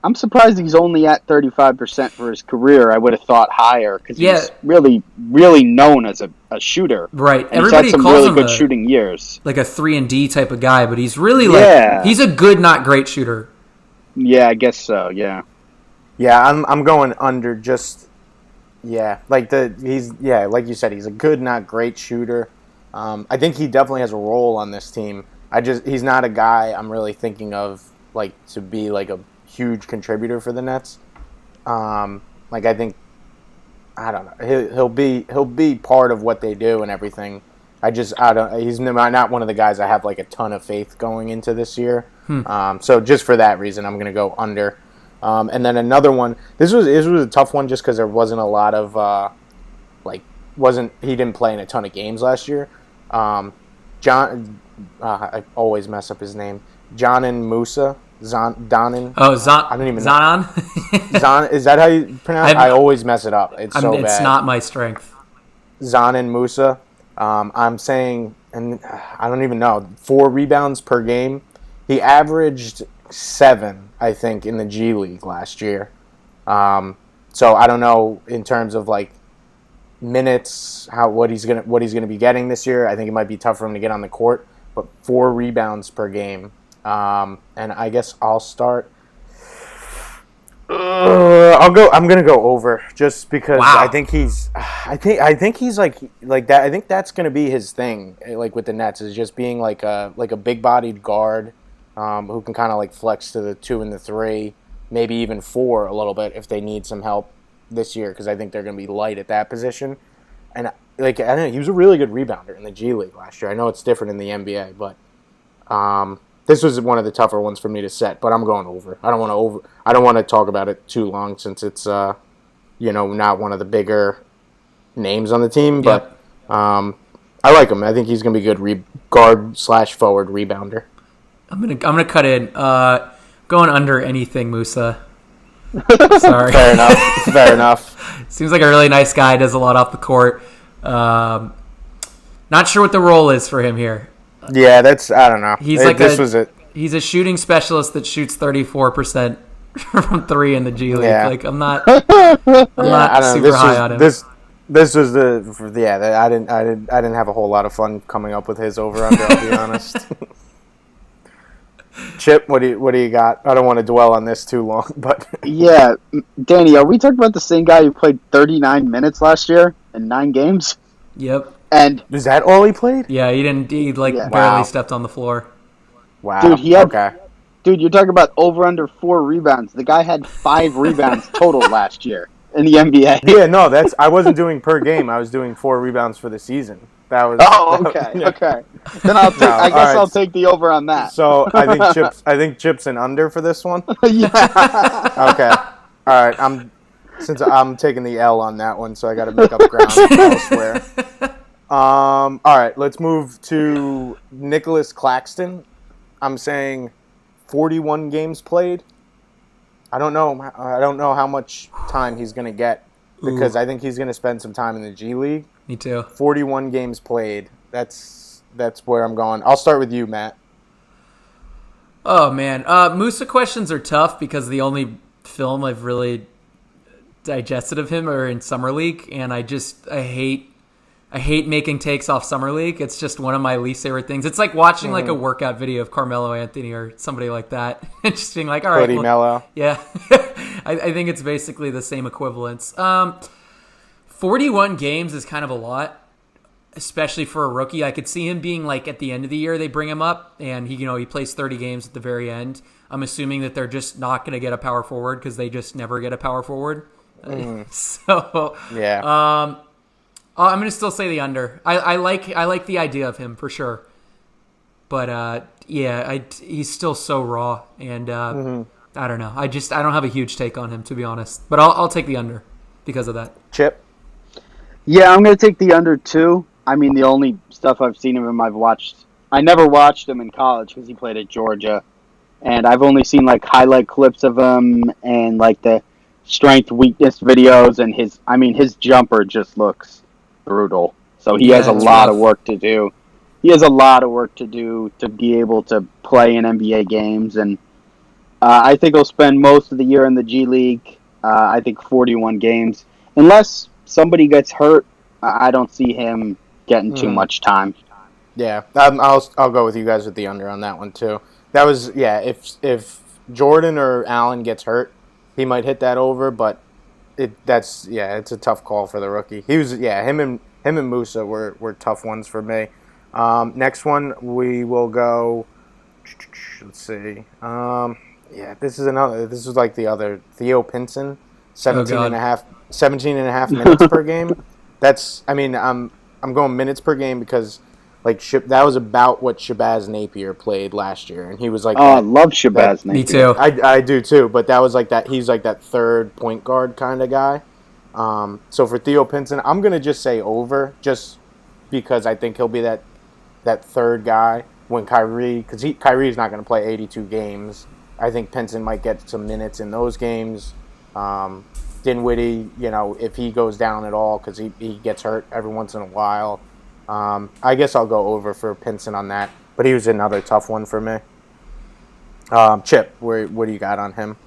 I'm surprised he's only at 35% for his career. I would have thought higher because he's really, really known as a shooter. Right. And everybody he's had some calls really him good shooting years. Like a 3-and-D type of guy, but he's really he's a good, not great shooter. Yeah, I guess so. Yeah. Yeah, I'm going under. Just like like you said, he's a good, not great shooter. I think he definitely has a role on this team. He's not a guy I'm really thinking of like to be like a huge contributor for the Nets. I think I don't know. He'll be part of what they do and everything. He's not one of the guys I have like a ton of faith going into this year. So just for that reason, I'm going to go under. And then another one. This was a tough one just because there wasn't a lot of he didn't play in a ton of games last year. John, I always mess up his name. Jonan Musa. Donin. Oh, I don't even know. Zanon? Zon, is that how you pronounce it? I always mess it up. It's so bad. It's not my strength. Zanin Musa. I'm saying, and I don't even know, 4 rebounds per game. He averaged 7, I think, in the G League last year. So I don't know in terms of like minutes, what he's gonna be getting this year. I think it might be tough for him to get on the court, but 4 rebounds per game. And I guess I'll start. I'm gonna go over just because I think he's like that. I think that's gonna be his thing, like with the Nets, is just being like a big-bodied guard who can kind of like flex to the 2 and the 3, maybe even 4 a little bit if they need some help this year, because I think they're gonna be light at that position. And I don't know, he was a really good rebounder in the G League last year. I know it's different in the NBA, but this was one of the tougher ones for me to set, but I'm going over. I don't want to talk about it too long since it's not one of the bigger names on the team, but I like him. I think he's going to be a good guard/forward rebounder. I'm gonna cut in. Going under anything, Musa. Sorry. Fair enough. Seems like a really nice guy. Does a lot off the court. Not sure what the role is for him here. Yeah, I don't know. He's a shooting specialist that shoots 34% from 3 in the G League. Yeah. Like I'm not super high on him. This was I didn't have a whole lot of fun coming up with his over under. I'll be honest. Chip, what do you got? I don't want to dwell on this too long, but yeah, Danny, are we talking about the same guy who played 39 minutes last year in 9 games? Yep. And is that all he played? Yeah, he didn't. He barely stepped on the floor. Wow. Dude, Dude, you're talking about over under 4 rebounds. The guy had 5 rebounds total last year in the NBA. Yeah, no, I wasn't doing per game. I was doing 4 rebounds for the season. Okay. Then I'll take the over on that. So I think Chip's an under for this one. Yeah. Okay. All right. Since I'm taking the L on that one, so I got to make up ground elsewhere. All right, let's move to Nicholas Claxton. I'm saying 41 games played. I don't know how much time he's going to get because I think he's going to spend some time in the G League. Me too. 41 games played. That's where I'm going. I'll start with you, Matt. Oh man, Musa questions are tough because the only film I've really digested of him are in Summer League, and I hate making takes off Summer League. It's just one of my least favorite things. It's like watching like a workout video of Carmelo Anthony or somebody like that, and just being like, all right, Mello. Yeah. I think it's basically the same equivalence. 41 games is kind of a lot, especially for a rookie. I could see him being like at the end of the year they bring him up, and he plays 30 games at the very end. I'm assuming that they're just not going to get a power forward because they just never get a power forward. So yeah. I'm going to still say the under. I like the idea of him for sure. But he's still so raw, and I don't know. I don't have a huge take on him, to be honest. But I'll take the under because of that. Chip? Yeah, I'm going to take the under too. I mean, the only stuff I've seen of him I've watched. I never watched him in college because he played at Georgia. And I've only seen like highlight clips of him and like the strength weakness videos, and his jumper just looks brutal. So he has a lot of work to do. He has a lot of work to do to be able to play in NBA games, and I think he'll spend most of the year in the G League. I think 41 games. Unless somebody gets hurt, I don't see him getting too much time. Yeah, I'll go with you guys with the under on that one too. That was if Jordan or Allen gets hurt, he might hit that over, but it's a tough call for the rookie. He was him and Musa were tough ones for me. Next one we will go. Let's see. This is like the other Theo Pinson, 17 and a half minutes per game. I'm going minutes per game because that was about what Shabazz Napier played last year, and he was like, I love Shabazz Napier. Me too. I do too, but that was like that. He's like that third point guard kind of guy. So for Theo Pinson, I'm gonna just say over, just because I think he'll be that third guy when Kyrie's not gonna play 82 games. I think Pinson might get some minutes in those games. Dinwiddie, if he goes down at all, because he gets hurt every once in a while. I guess I'll go over for Pinson on that, but he was another tough one for me. Chip, what do you got on him?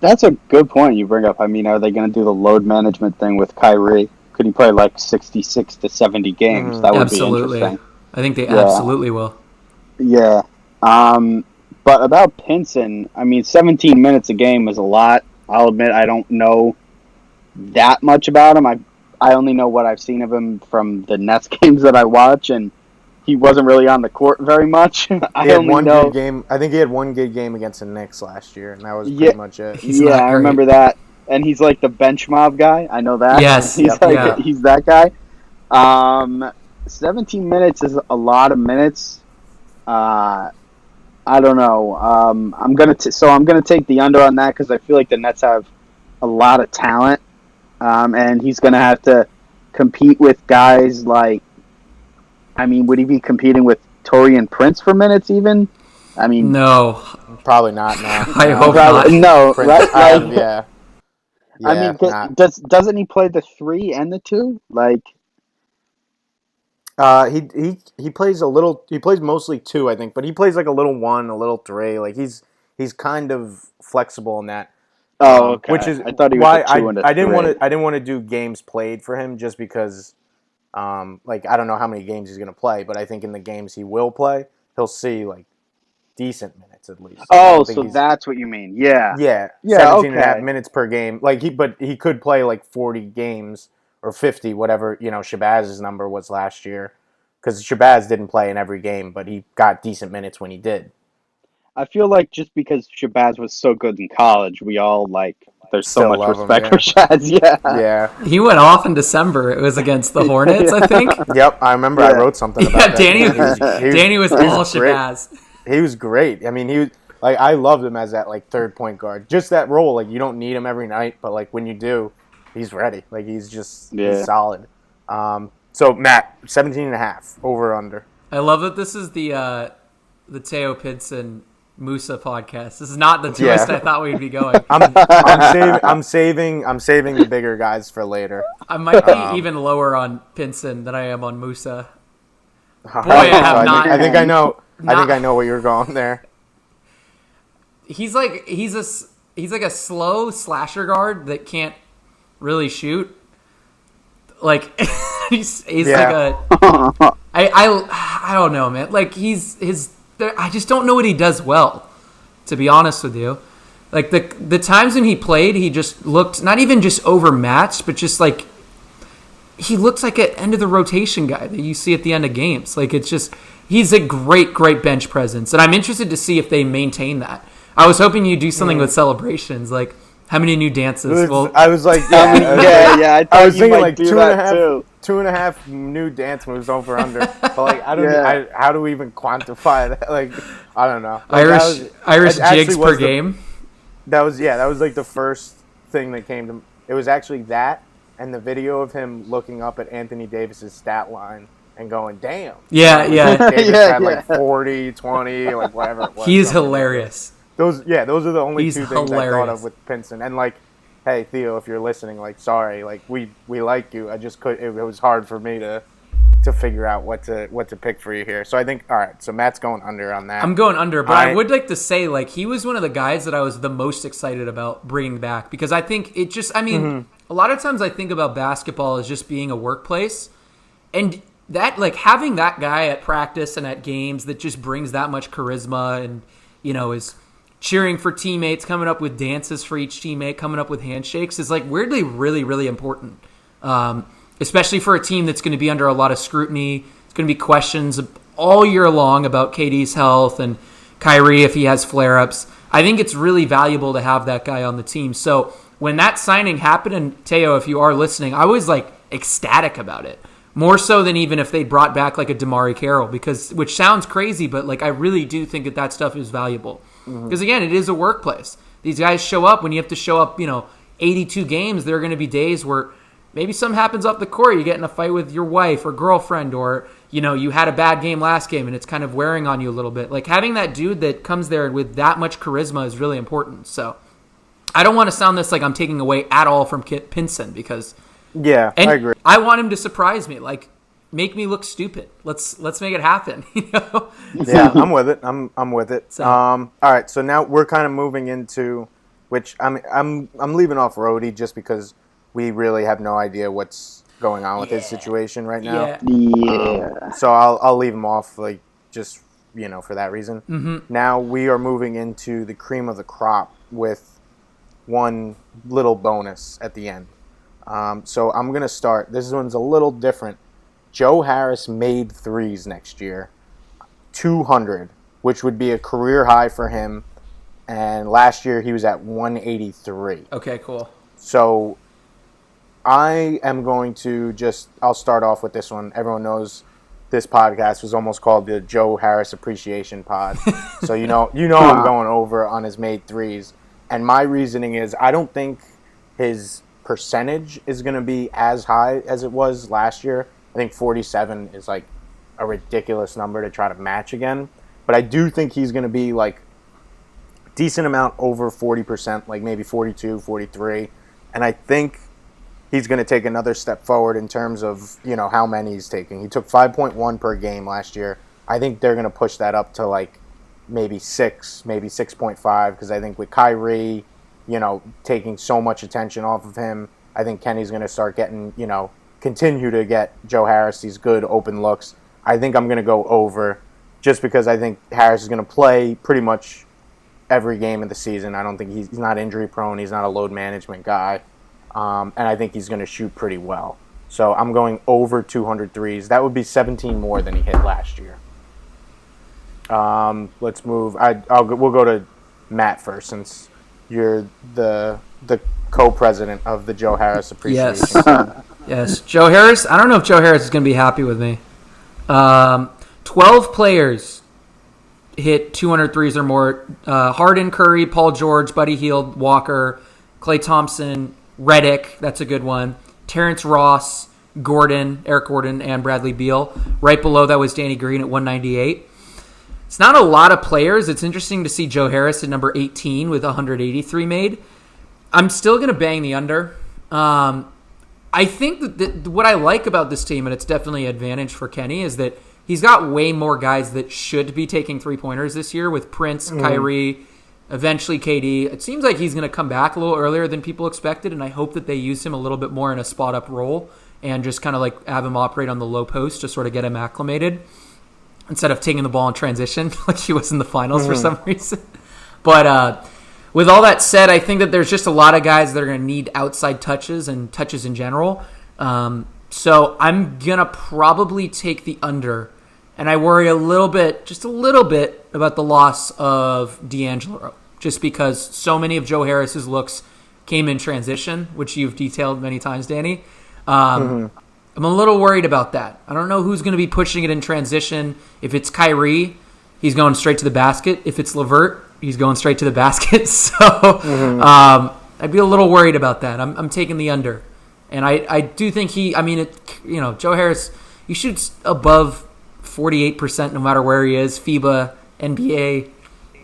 That's a good point you bring up. I mean, are they going to do the load management thing with Kyrie? Could he play like 66 to 70 games? Mm-hmm. That would absolutely. be interesting. I think they absolutely will. Yeah. But about Pinson, I mean, 17 minutes a game is a lot. I'll admit I don't know that much about him. I only know what I've seen of him from the Nets games that I watch, and he wasn't really on the court very much. Good game. I think he had one good game against the Knicks last year, and that was pretty much it. I remember that. And he's like the bench mob guy. I know that. Yes. He's he's that guy. 17 minutes is a lot of minutes. I don't know. I'm gonna take the under on that because I feel like the Nets have a lot of talent, and he's gonna have to compete with guys like. I mean, would he be competing with Taurean Prince for minutes even? I mean, no, probably not. No, I hope not. No, Prince, right? yeah. I mean, doesn't he play the 3 and the 2? Like, he plays a little. He plays mostly 2, I think, but he plays like a little 1, a little 3. Like he's kind of flexible in that. Oh, okay. Which is I thought he was why a 2 and a 3. I didn't want to do games played for him just because. I don't know how many games he's going to play, but I think in the games he will play, he'll see like decent minutes at least. Oh, so that's what you mean? Yeah. 17 and a half minutes per game. But he could play like 40 games or 50, whatever Shabazz's number was last year, because Shabazz didn't play in every game, but he got decent minutes when he did. I feel like just because Shabazz was so good in college, we all there's so much respect for Shaz. Yeah. He went off in December. It was against the Hornets, I think. Yep, I remember. I wrote something about that. Danny was all Shabazz. He was great. I mean, I loved him as that third point guard. Just that role, you don't need him every night, but when you do, he's ready. He's solid. So Matt, 17 and a half, over or under. I love that this is the Theo Pinson Musa podcast. This is not the twist I thought we'd be going. I'm saving the bigger guys for later. I might be even lower on Pinson than I am on Musa. I think I know where you're going there. He's like a slow slasher guard that can't really shoot. He's like a I don't know, man. I just don't know what he does well, to be honest with you. The times when he played, he just looked not even just overmatched, but just he looks like an end of the rotation guy that you see at the end of games. He's a great bench presence, and I'm interested to see if they maintain that. I was hoping you'd do something with celebrations, how many new dances? I was like, I was thinking two and a half new dance moves over under. But how do we even quantify that? I don't know. Irish jigs per game. That was the first thing that came to. It was actually that and the video of him looking up at Anthony Davis's stat line and going, "Damn." Yeah. Davis had 40, 20, whatever it was. He's hilarious. Those are the only two things I thought of with Pinson. And hey Theo, if you're listening, sorry, we like you. I just could. It was hard for me to to figure out what to pick for you here. So I think, all right, so Matt's going under on that. I'm going under, but I would like to say, like, he was one of the guys that I was the most excited about bringing back, because I think it just, I mean, a lot of times I think about basketball as just being a workplace, and that, like, having that guy at practice and at games that just brings that much charisma and, you know, is cheering for teammates, coming up with dances for each teammate, coming up with handshakes is, like, weirdly really, really important. Especially for a team that's going to be under a lot of scrutiny. It's going to be questions all year long about KD's health and Kyrie if he has flare-ups. I think it's really valuable to have that guy on the team. So when that signing happened, and Teo, if you are listening, I was like ecstatic about it. More so than even if they brought back like a Damari Carroll, which sounds crazy, but like I really do think that stuff is valuable. Because again, it is a workplace. These guys show up when you have to show up, 82 games. There are going to be days where maybe something happens off the court. You get in a fight with your wife or girlfriend, or, you had a bad game last game and it's kind of wearing on you a little bit. Like, having that dude that comes there with that much charisma is really important. So I don't want to sound this like I'm taking away at all from Kit Pinson, because I agree. I want him to surprise me, like make me look stupid. Let's make it happen. Yeah, I'm with it. I'm with it. So, all right, so now we're kind of moving into, which I'm leaving off Rhodey just because we really have no idea what's going on with his situation right now. Yeah. So I'll leave him off, like, just, for that reason. Now we are moving into the cream of the crop with one little bonus at the end. So I'm going to start. This one's a little different. Joe Harris made threes next year. 200, which would be a career high for him. And last year he was at 183. Okay, cool. So I am going to I'll start off with this one. Everyone knows this podcast was almost called the Joe Harris Appreciation Pod. So I'm going over on his made threes. And my reasoning is I don't think his percentage is going to be as high as it was last year. I think 47 is like a ridiculous number to try to match again. But I do think he's going to be like decent amount over 40%, like maybe 42, 43. And I think he's going to take another step forward in terms of, how many he's taking. He took 5.1 per game last year. I think they're going to push that up to like maybe 6, maybe 6.5, because I think with Kyrie, taking so much attention off of him, I think Kenny's going to start getting, continue to get Joe Harris these good open looks. I think I'm going to go over just because I think Harris is going to play pretty much every game of the season. I don't think he's not injury prone. He's not a load management guy. And I think he's going to shoot pretty well. So I'm going over 200 threes. That would be 17 more than he hit last year. Let's move. We'll go to Matt first, since you're the co-president of the Joe Harris Appreciation. Yes. Yes. Joe Harris. I don't know if Joe Harris is going to be happy with me. 12 players hit 200 threes or more. Harden, Curry, Paul George, Buddy Hield, Walker, Klay Thompson, Redick, that's a good one. Terrence Ross, Eric Gordon, and Bradley Beal. Right below that was Danny Green at 198. It's not a lot of players. It's interesting to see Joe Harris at number 18 with 183 made. I'm still going to bang the under. I think that what I like about this team, and it's definitely an advantage for Kenny, is that he's got way more guys that should be taking three-pointers this year with Prince, Kyrie, eventually KD. It seems like he's going to come back a little earlier than people expected, and I hope that they use him a little bit more in a spot-up role and just kind of like have him operate on the low post to sort of get him acclimated instead of taking the ball in transition like he was in the finals for some reason. But with all that said, I think that there's just a lot of guys that are going to need outside touches and touches in general. So I'm going to probably take the under. And I worry just a little bit about the loss of D'Angelo, just because so many of Joe Harris's looks came in transition, which you've detailed many times, Danny. I'm a little worried about that. I don't know who's going to be pushing it in transition. If it's Kyrie, he's going straight to the basket. If it's LeVert, he's going straight to the basket. So I'd be a little worried about that. I'm taking the under. And I do think Joe Harris, he shoots above 48% no matter where he is, FIBA, NBA,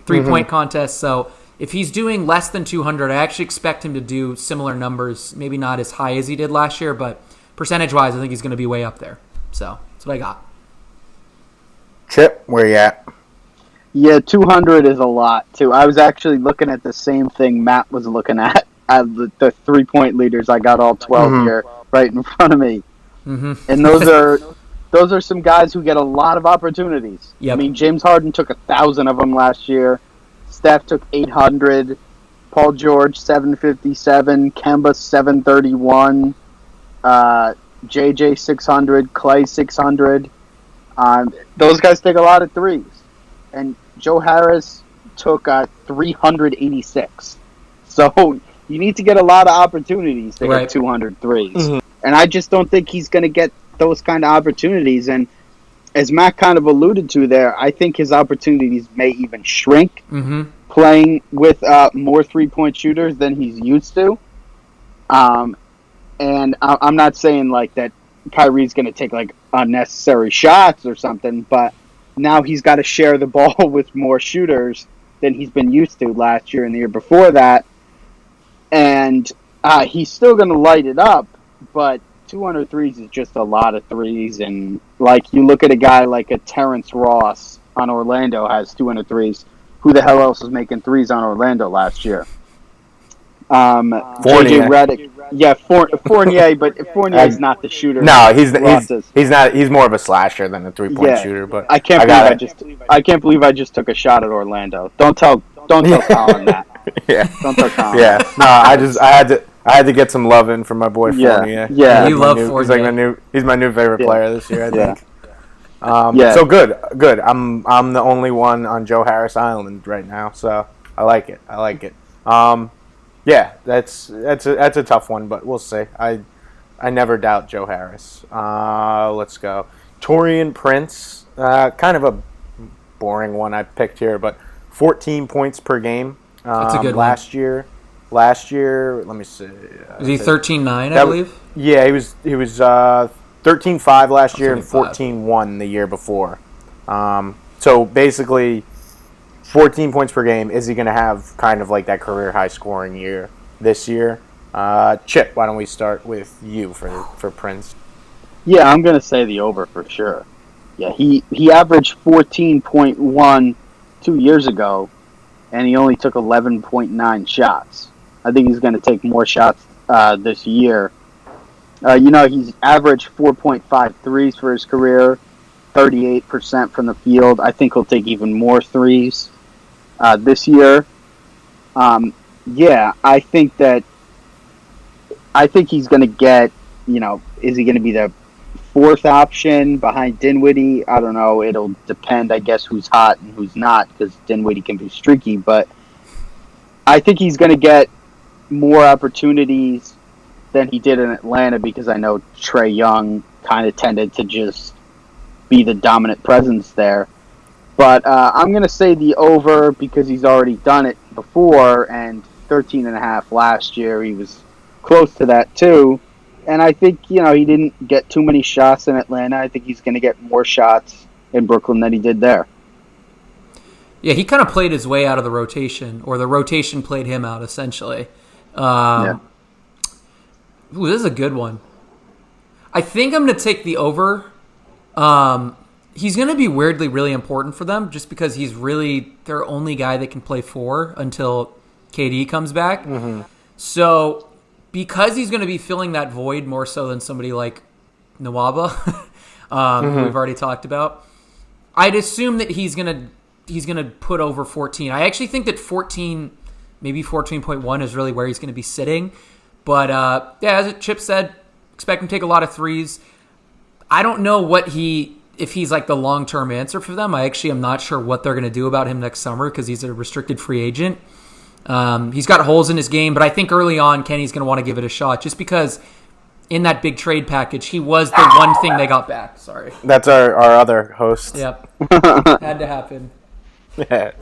three-point contest. So if he's doing less than 200, I actually expect him to do similar numbers, maybe not as high as he did last year, but percentage-wise, I think he's going to be way up there. So that's That's what I got. Chip, where you at? Yeah, 200 is a lot, too. I was actually looking at the same thing Matt was looking at. The 3-point leaders, I got all 12 here right in front of me. Mm-hmm. And those are some guys who get a lot of opportunities. Yep. I mean, James Harden took 1,000 of them last year. Steph took 800. Paul George 757. Kemba 731. JJ 600. Clay 600. Those guys take a lot of threes. And Joe Harris took 386. So you need to get a lot of opportunities to get 200 threes. Mm-hmm. And I just don't think he's going to get those kind of opportunities. And as Matt kind of alluded to there, I think his opportunities may even shrink playing with more three-point shooters than he's used to. And I'm not saying like that Kyrie's going to take like unnecessary shots or something, but now he's got to share the ball with more shooters than he's been used to last year and the year before that. And he's still going to light it up, but 200 threes is just a lot of threes. And like you look at a guy like a Terrence Ross on Orlando has 200 threes. Who the hell else was making threes on Orlando last year? JJ Redick. Yeah, Fournier, but Fournier's not the shooter. No, he's not. He's more of a slasher than a 3-point shooter. But I can't believe I just took a shot at Orlando. Don't tell Colin that. Yeah. Don't tell Colin. Yeah. No, I had to get some love in from my boy Fournier. Yeah. You love Fournier. He's like he's my new favorite player this year, I think. Yeah. So good. I'm the only one on Joe Harris Island right now, so I like it. Yeah, that's a tough one, but we'll see. I never doubt Joe Harris. Let's go. Taurean Prince, kind of a boring one I picked here, but 14 points per game. That's a good last one. Last year, let me see. Was he 13-9, I believe? Yeah, he was 13-5 last year and 14-1 the year before. So basically 14 points per game. Is he going to have kind of like that career high scoring year this year? Chip, why don't we start with you for Prince? Yeah, I'm going to say the over for sure. Yeah, he averaged 14.1 2 years ago, and he only took 11.9 shots. I think he's going to take more shots this year. He's averaged 4.5 threes for his career, 38% from the field. I think he'll take even more threes this year. I think he's going to get, is he going to be the fourth option behind Dinwiddie? I don't know. It'll depend, I guess, who's hot and who's not, because Dinwiddie can be streaky. But I think he's going to get more opportunities than he did in Atlanta, because I know Trae Young kind of tended to just be the dominant presence there. But I'm going to say the over because he's already done it before, and 13.5 last year. He was close to that too. And I think, he didn't get too many shots in Atlanta. I think he's going to get more shots in Brooklyn than he did there. Yeah, he kind of played his way out of the rotation, or the rotation played him out, essentially. Ooh, this is a good one. I think I'm going to take the over. He's going to be weirdly really important for them, just because he's really their only guy that can play 4 until KD comes back. Mm-hmm. So because he's going to be filling that void more so than somebody like Nwaba, who we've already talked about, I'd assume that he's going to put over 14. I actually think that 14, maybe 14.1 is really where he's going to be sitting. But as Chip said, expect him to take a lot of threes. I don't know if he's like the long-term answer for them. I actually am not sure what they're going to do about him next summer, because he's a restricted free agent. He's got holes in his game, but I think early on Kenny's going to want to give it a shot, just because in that big trade package, he was the one thing they got back. Sorry. That's our other host. Yep. Had to happen. Yeah.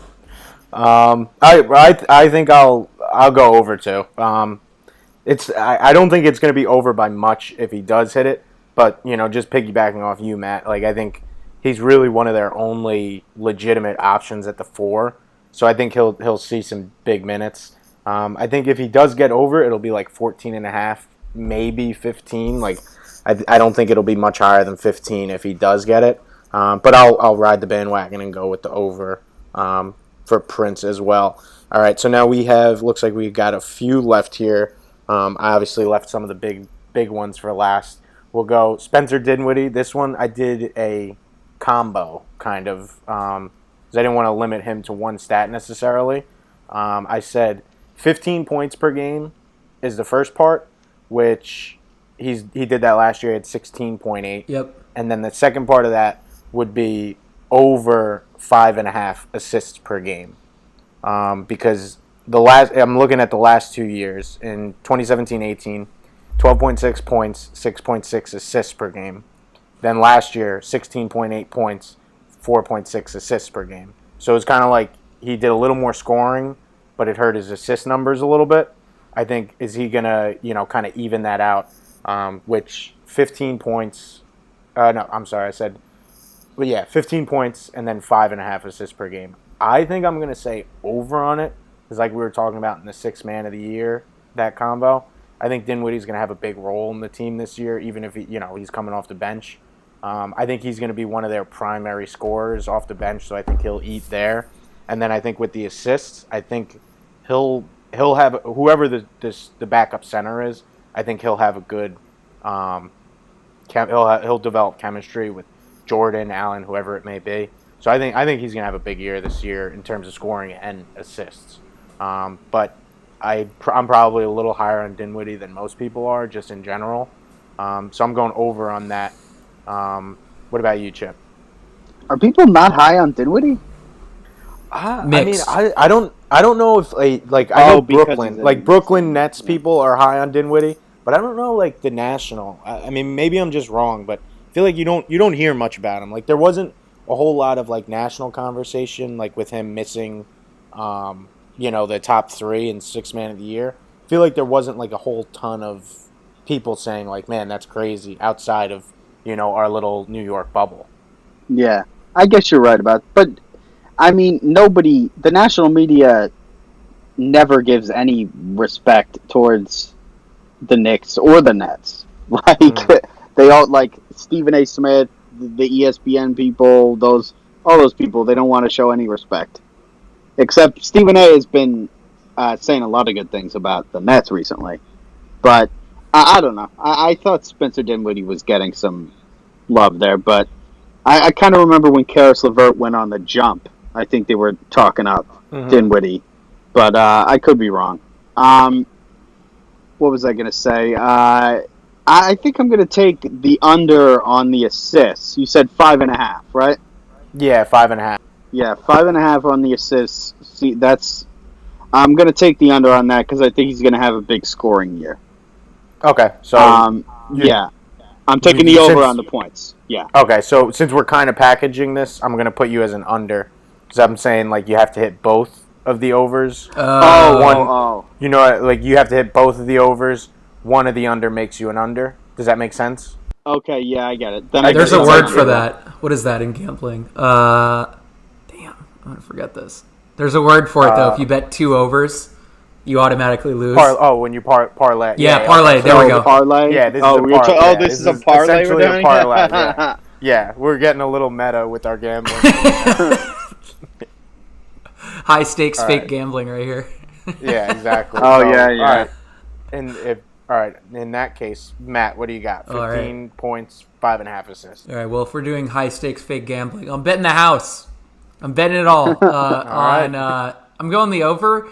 I think I'll go over too. I don't think it's going to be over by much if he does hit it, but just piggybacking off you, Matt, like I think he's really one of their only legitimate options at the 4. So I think he'll see some big minutes. I think if he does get over, it'll be like 14.5 maybe 15. Like, I don't think it'll be much higher than 15 if he does get it. But I'll ride the bandwagon and go with the over for Prince as well. All right, so now looks like we've got a few left here. I obviously left some of the big ones for last. We'll go Spencer Dinwiddie. This one I did a combo kind of because I didn't want to limit him to one stat necessarily. I said 15 points per game is the first part, which he did that last year. He had 16.8. Yep. And then the second part of that would be over 5.5 assists per game. Because I'm looking at the last 2 years. In 2017-18, 12.6 points, 6.6 assists per game. Then last year, 16.8 points, 4.6 assists per game. So it's kind of like he did a little more scoring, but it hurt his assist numbers a little bit. I think, is he going to, kind of even that out? Which 15 points, no, I'm sorry, I said, but yeah, 15 points and then 5.5 assists per game. I think I'm going to say over on it, because like we were talking about in the sixth man of the year, that combo. I think Dinwiddie's going to have a big role in the team this year, even if he's coming off the bench. I think he's going to be one of their primary scorers off the bench, so I think he'll eat there. And then I think with the assists, I think he'll have whoever the backup center is. I think he'll have a good he'll develop chemistry with Jordan, Allen, whoever it may be. So I think he's gonna have a big year this year in terms of scoring and assists. But I'm probably a little higher on Dinwiddie than most people are, just in general. So I'm going over on that. What about you, Chip? Are people not high on Dinwiddie? Mixed. I mean, I don't know if I know Brooklyn Nets people are high on Dinwiddie, but I don't know like the national. I mean, maybe I'm just wrong, but I feel like you don't hear much about him. Like there wasn't a whole lot of like national conversation like with him missing, the top 3 and 6 man of the year. I feel like there wasn't like a whole ton of people saying like, man, that's crazy outside of our little New York bubble. Yeah, I guess you're right about it. But I mean, the national media never gives any respect towards the Knicks or the Nets. Like, they all, like, Stephen A. Smith, the ESPN people, all those people, they don't want to show any respect. Except Stephen A. has been saying a lot of good things about the Nets recently. But I don't know. I thought Spencer Dinwiddie was getting some love there, but I kind of remember when Karis LeVert went on the jump. I think they were talking up Dinwiddie, but I could be wrong. What was I going to say? I think I'm going to take the under on the assists. You said 5.5, right? Yeah, 5.5. Yeah, 5.5 on the assists. See, I'm going to take the under on that because I think he's going to have a big scoring year. Okay, so yeah, I'm taking the over on the points. Yeah. Okay, so since we're kind of packaging this, I'm going to put you as an under. Because I'm saying, like, you have to hit both of the overs. You have to hit both of the overs. One of the under makes you an under. Does that make sense? Okay, yeah, I get it. There's a word for that. What is that in gambling? Damn, I'm going to forget this. There's a word for it, though. If you bet 2 overs, you automatically lose. When you parlay. Yeah, parlay. There we go. Parlay? Yeah, this is a parlay. This is a parlay we're doing? A parlay, yeah. Yeah, we're getting a little meta with our gambling. High stakes fake gambling right here. Yeah, exactly. Yeah. All right. In that case, Matt, what do you got? 15 points, 5.5 assists. All right. Well, if we're doing high stakes fake gambling, I'm betting the house. I'm betting it all. I'm going the over.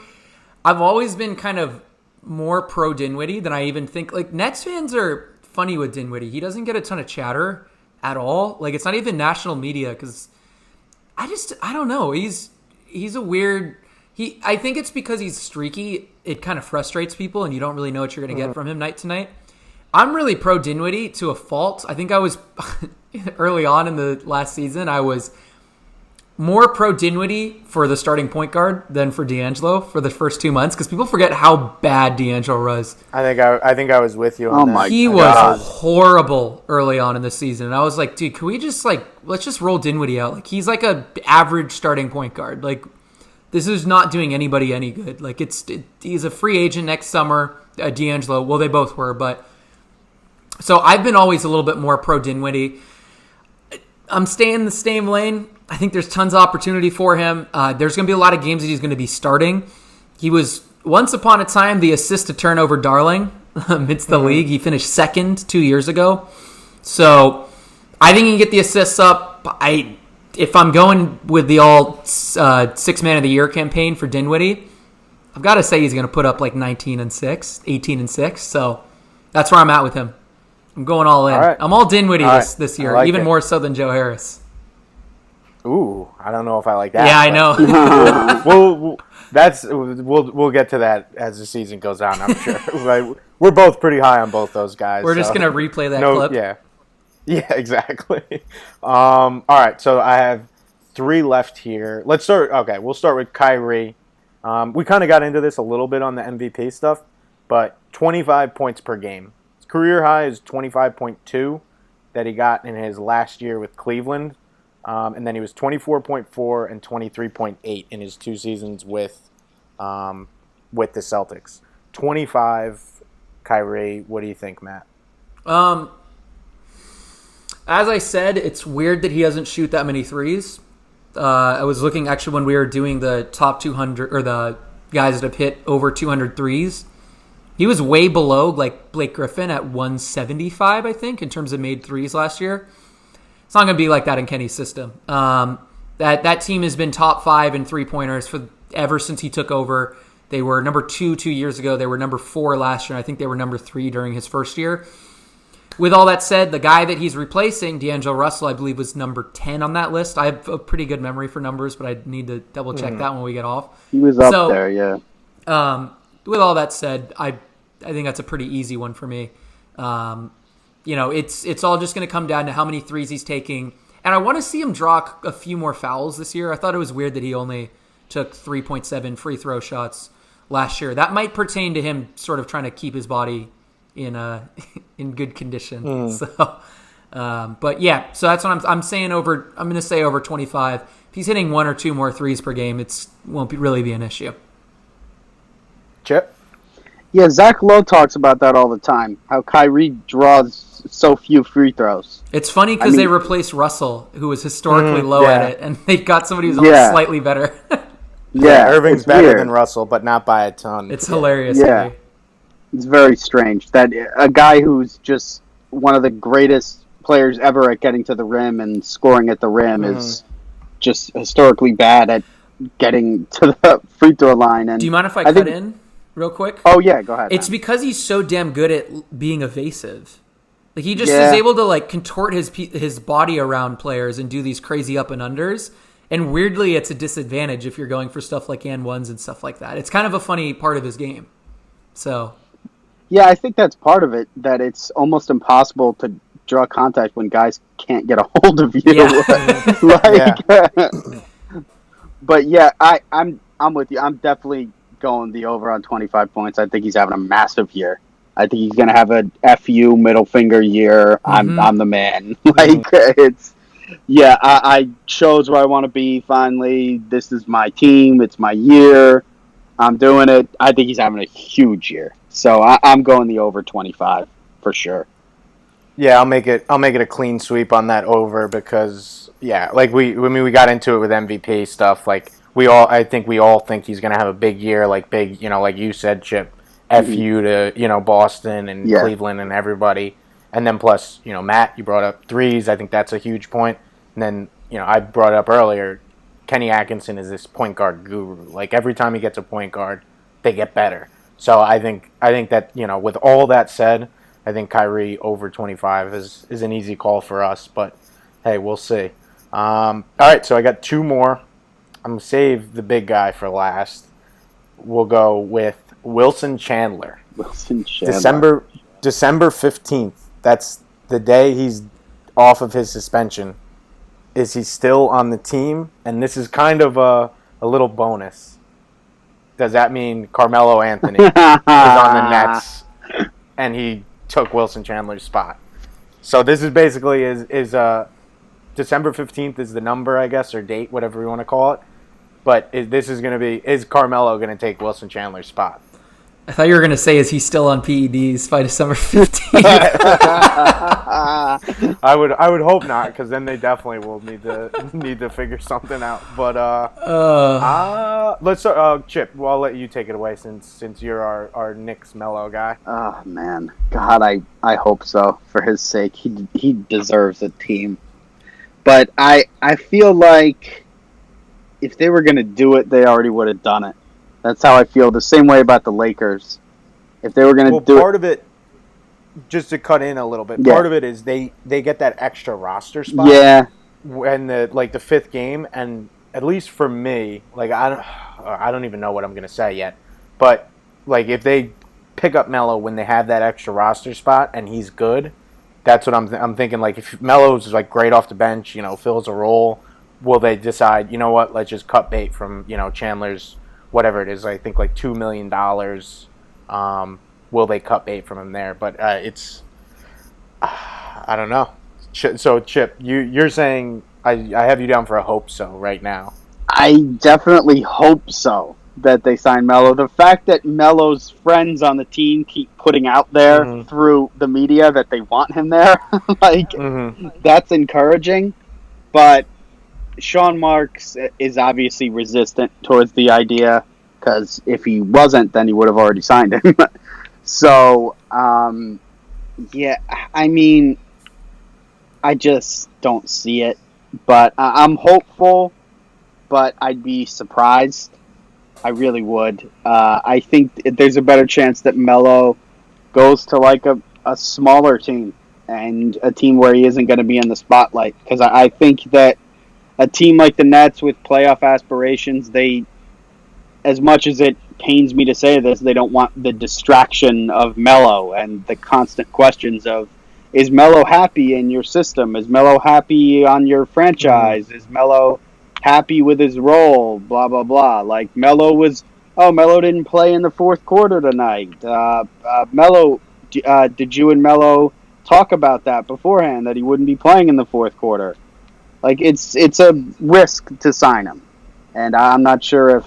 I've always been kind of more pro Dinwiddie than I even think. Like, Nets fans are funny with Dinwiddie. He doesn't get a ton of chatter at all. Like, it's not even national media because I don't know. He's a weird. I think it's because he's streaky. It kind of frustrates people, and you don't really know what you're going to get from him night to night. I'm really pro Dinwiddie to a fault. I think I was early on in the last season. I was more pro Dinwiddie for the starting point guard than for D'Angelo for the first 2 months because people forget how bad D'Angelo was. I think I was with you on that. He was horrible early on in the season, and I was like, dude, can we just let's just roll Dinwiddie out? Like, he's like a average starting point guard. Like, this is not doing anybody any good. Like, he's a free agent next summer. D'Angelo, well, they both were, but So I've been always a little bit more pro Dinwiddie. I'm staying in the same lane. I think there's tons of opportunity for him. There's going to be a lot of games that he's going to be starting. He was, once upon a time, the assist-to-turnover darling amidst the league. He finished second 2 years ago. So I think he can get the assists up. If I'm going with the all six-man of the year campaign for Dinwiddie, I've got to say he's going to put up like 19 and 6, 18 and 6. So that's where I'm at with him. I'm going all in. All right. I'm all Dinwiddie this year, like even it. more so than Joe Harris. Ooh, I don't know if I like that. Yeah, I know. We'll get to that as the season goes on, I'm sure. Like, we're both pretty high on both those guys. We're just going to replay that clip. Yeah, exactly. All right, so I have 3 left here. We'll start with Kyrie. We kind of got into this a little bit on the MVP stuff, but 25 points per game. His career high is 25.2 that he got in his last year with Cleveland. And then he was 24.4 and 23.8 in his 2 seasons with the Celtics. 25, Kyrie. What do you think, Matt? As I said, it's weird that he doesn't shoot that many threes. I was looking actually when we were doing the top 200 or the guys that have hit over 200 threes. He was way below like Blake Griffin at 175, I think, in terms of made threes last year. It's not going to be like that in Kenny's system. That team has been top 5 in 3-pointers ever since he took over. They were number 2 years ago. They were number 4 last year. I think they were number 3 during his first year. With all that said, the guy that he's replacing, D'Angelo Russell, I believe was number 10 on that list. I have a pretty good memory for numbers, but I need to double check that when we get off. He was up there, yeah. With all that said, I think that's a pretty easy one for me. It's all just going to come down to how many threes he's taking. And I want to see him draw a few more fouls this year. I thought it was weird that he only took 3.7 free throw shots last year. That might pertain to him sort of trying to keep his body in good condition. So, but yeah, so that's what I'm saying over. I'm going to say over 25. If he's hitting 1 or 2 more threes per game, it won't really be an issue. Chip? Yeah, Zach Lowe talks about that all the time, how Kyrie draws so few free throws. It's funny because they replaced Russell, who was historically low at it, and they got somebody who's only slightly better. Yeah, Irving's better than Russell, but not by a ton. It's hilarious. Yeah, it's very strange that a guy who's just one of the greatest players ever at getting to the rim and scoring at the rim is just historically bad at getting to the free throw line. And do you mind if I cut in real quick? Oh yeah, go ahead. It's because he's so damn good at being evasive. Like he just is able to like contort his body around players and do these crazy up and unders. And weirdly, it's a disadvantage if you're going for stuff like and ones and stuff like that. It's kind of a funny part of his game. So, yeah, I think that's part of it. That it's almost impossible to draw contact when guys can't get a hold of you. Yeah. But yeah, I'm with you. I'm definitely going the over on 25 points. I think he's having a massive year. I think he's gonna have a FU middle finger year. I'm the man. It's. Yeah, I chose where I want to be finally. This is my team. It's my year. I'm doing it. I think he's having a huge year. So I'm going the over 25 for sure. Yeah, I'll make it a clean sweep on that over because like we got into it with MVP stuff. Like I think we all think he's gonna have a big year, like big, like you said, Chip, FU to Boston and Cleveland and everybody. And then plus, Matt, you brought up threes. I think that's a huge point. And then, I brought up earlier, Kenny Atkinson is this point guard guru. Like every time he gets a point guard, they get better. So I think that, with all that said, I think Kyrie over 25 is an easy call for us. But hey, we'll see. All right, so I got 2 more. I'm going to save the big guy for last. We'll go with Wilson Chandler. December 15th. That's the day he's off of his suspension. Is he still on the team? And this is kind of a little bonus. Does that mean Carmelo Anthony is on the Nets and he took Wilson Chandler's spot? So this is basically is December 15th is the number, I guess, or date, whatever you want to call it. But is Carmelo going to take Wilson Chandler's spot? I thought you were going to say, is he still on PEDs by December 15th? I would hope not, because then they definitely will need to figure something out. But let's start. Chip, well, I'll let you take it away since you're our Knicks Melo guy. Oh man, God, I hope so for his sake. He deserves a team, but I feel like if they were gonna do it, they already would have done it. That's how I feel. The same way about the Lakers. If they were going to do part of it, just to cut in a little bit, part of it is they get that extra roster spot. Yeah. When the fifth game, and at least for me, like I don't even know what I'm going to say yet, but like if they pick up Melo when they have that extra roster spot and he's good, that's what I'm thinking. Like if Melo's like great off the bench, fills a role, will they decide, you know what, let's just cut bait from Chandler's. Whatever it is, I think like $2 million. Will they cut bait from him there? But it's, I don't know. So Chip, you're saying I have you down for a hope so right now. I definitely hope so that they sign Melo. The fact that Melo's friends on the team keep putting out there through the media that they want him there, that's encouraging. But Sean Marks is obviously resistant towards the idea, because if he wasn't, then he would have already signed him. So, yeah, I mean, I just don't see it. But I'm hopeful, but I'd be surprised. I really would. I think there's a better chance that Melo goes to like a smaller team, and a team where he isn't going to be in the spotlight. Because I think that a team like the Nets with playoff aspirations, as much as it pains me to say this, they don't want the distraction of Melo and the constant questions of, is Melo happy in your system? Is Melo happy on your franchise? Is Melo happy with his role? Blah, blah, blah. Like Melo didn't play in the fourth quarter tonight. Melo, did you and Melo talk about that beforehand, that he wouldn't be playing in the fourth quarter? Like, it's a risk to sign him. And I'm not sure if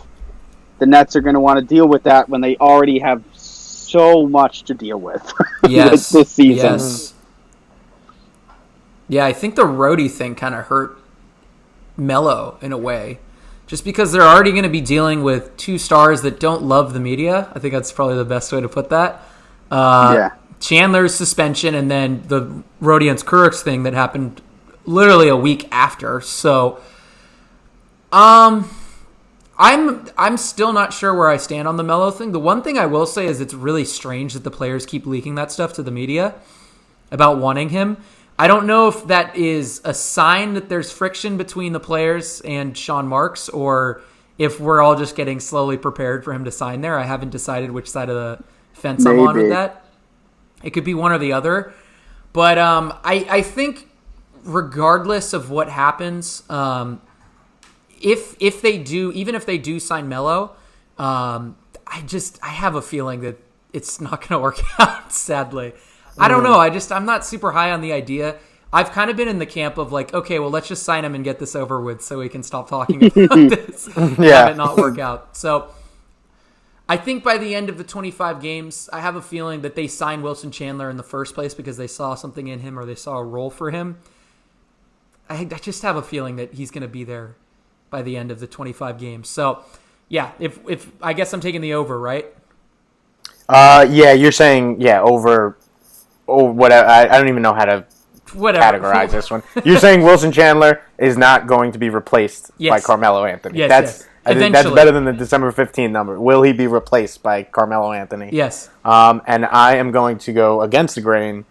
the Nets are going to want to deal with that when they already have so much to deal with Yes. this season. Yes. Yeah, I think the roadie thing kind of hurt Melo in a way. Just because they're already going to be dealing with two stars that don't love the media. I think that's probably the best way to put that. Chandler's suspension, and then the Rodions Kurucs thing that happened literally a week after. So, I'm still not sure where I stand on the Melo thing. The one thing I will say is it's really strange that the players keep leaking that stuff to the media about wanting him. I don't know if that is a sign that there's friction between the players and Sean Marks, or if we're all just getting slowly prepared for him to sign there. I haven't decided which side of the fence I'm on with that. It could be one or the other. But I think regardless of what happens, if they do sign Melo, I have a feeling that it's not going to work out, sadly. I don't know. I'm not super high on the idea. I've kind of been in the camp of like, okay, well, let's just sign him and get this over with so we can stop talking about this. Have it not work out. So I think by the end of the 25 games, I have a feeling that they signed Wilson Chandler in the first place because they saw something in him or they saw a role for him. I just have a feeling that he's going to be there by the end of the 25 games. So, yeah, if I guess I'm taking the over, right? Yeah, you're saying over. Oh, whatever. I don't even know how to categorize this one. You're saying Wilson Chandler is not going to be replaced by Carmelo Anthony. Yes, that's better than the December 15 number. Will he be replaced by Carmelo Anthony? Yes. And I am going to go against the grain,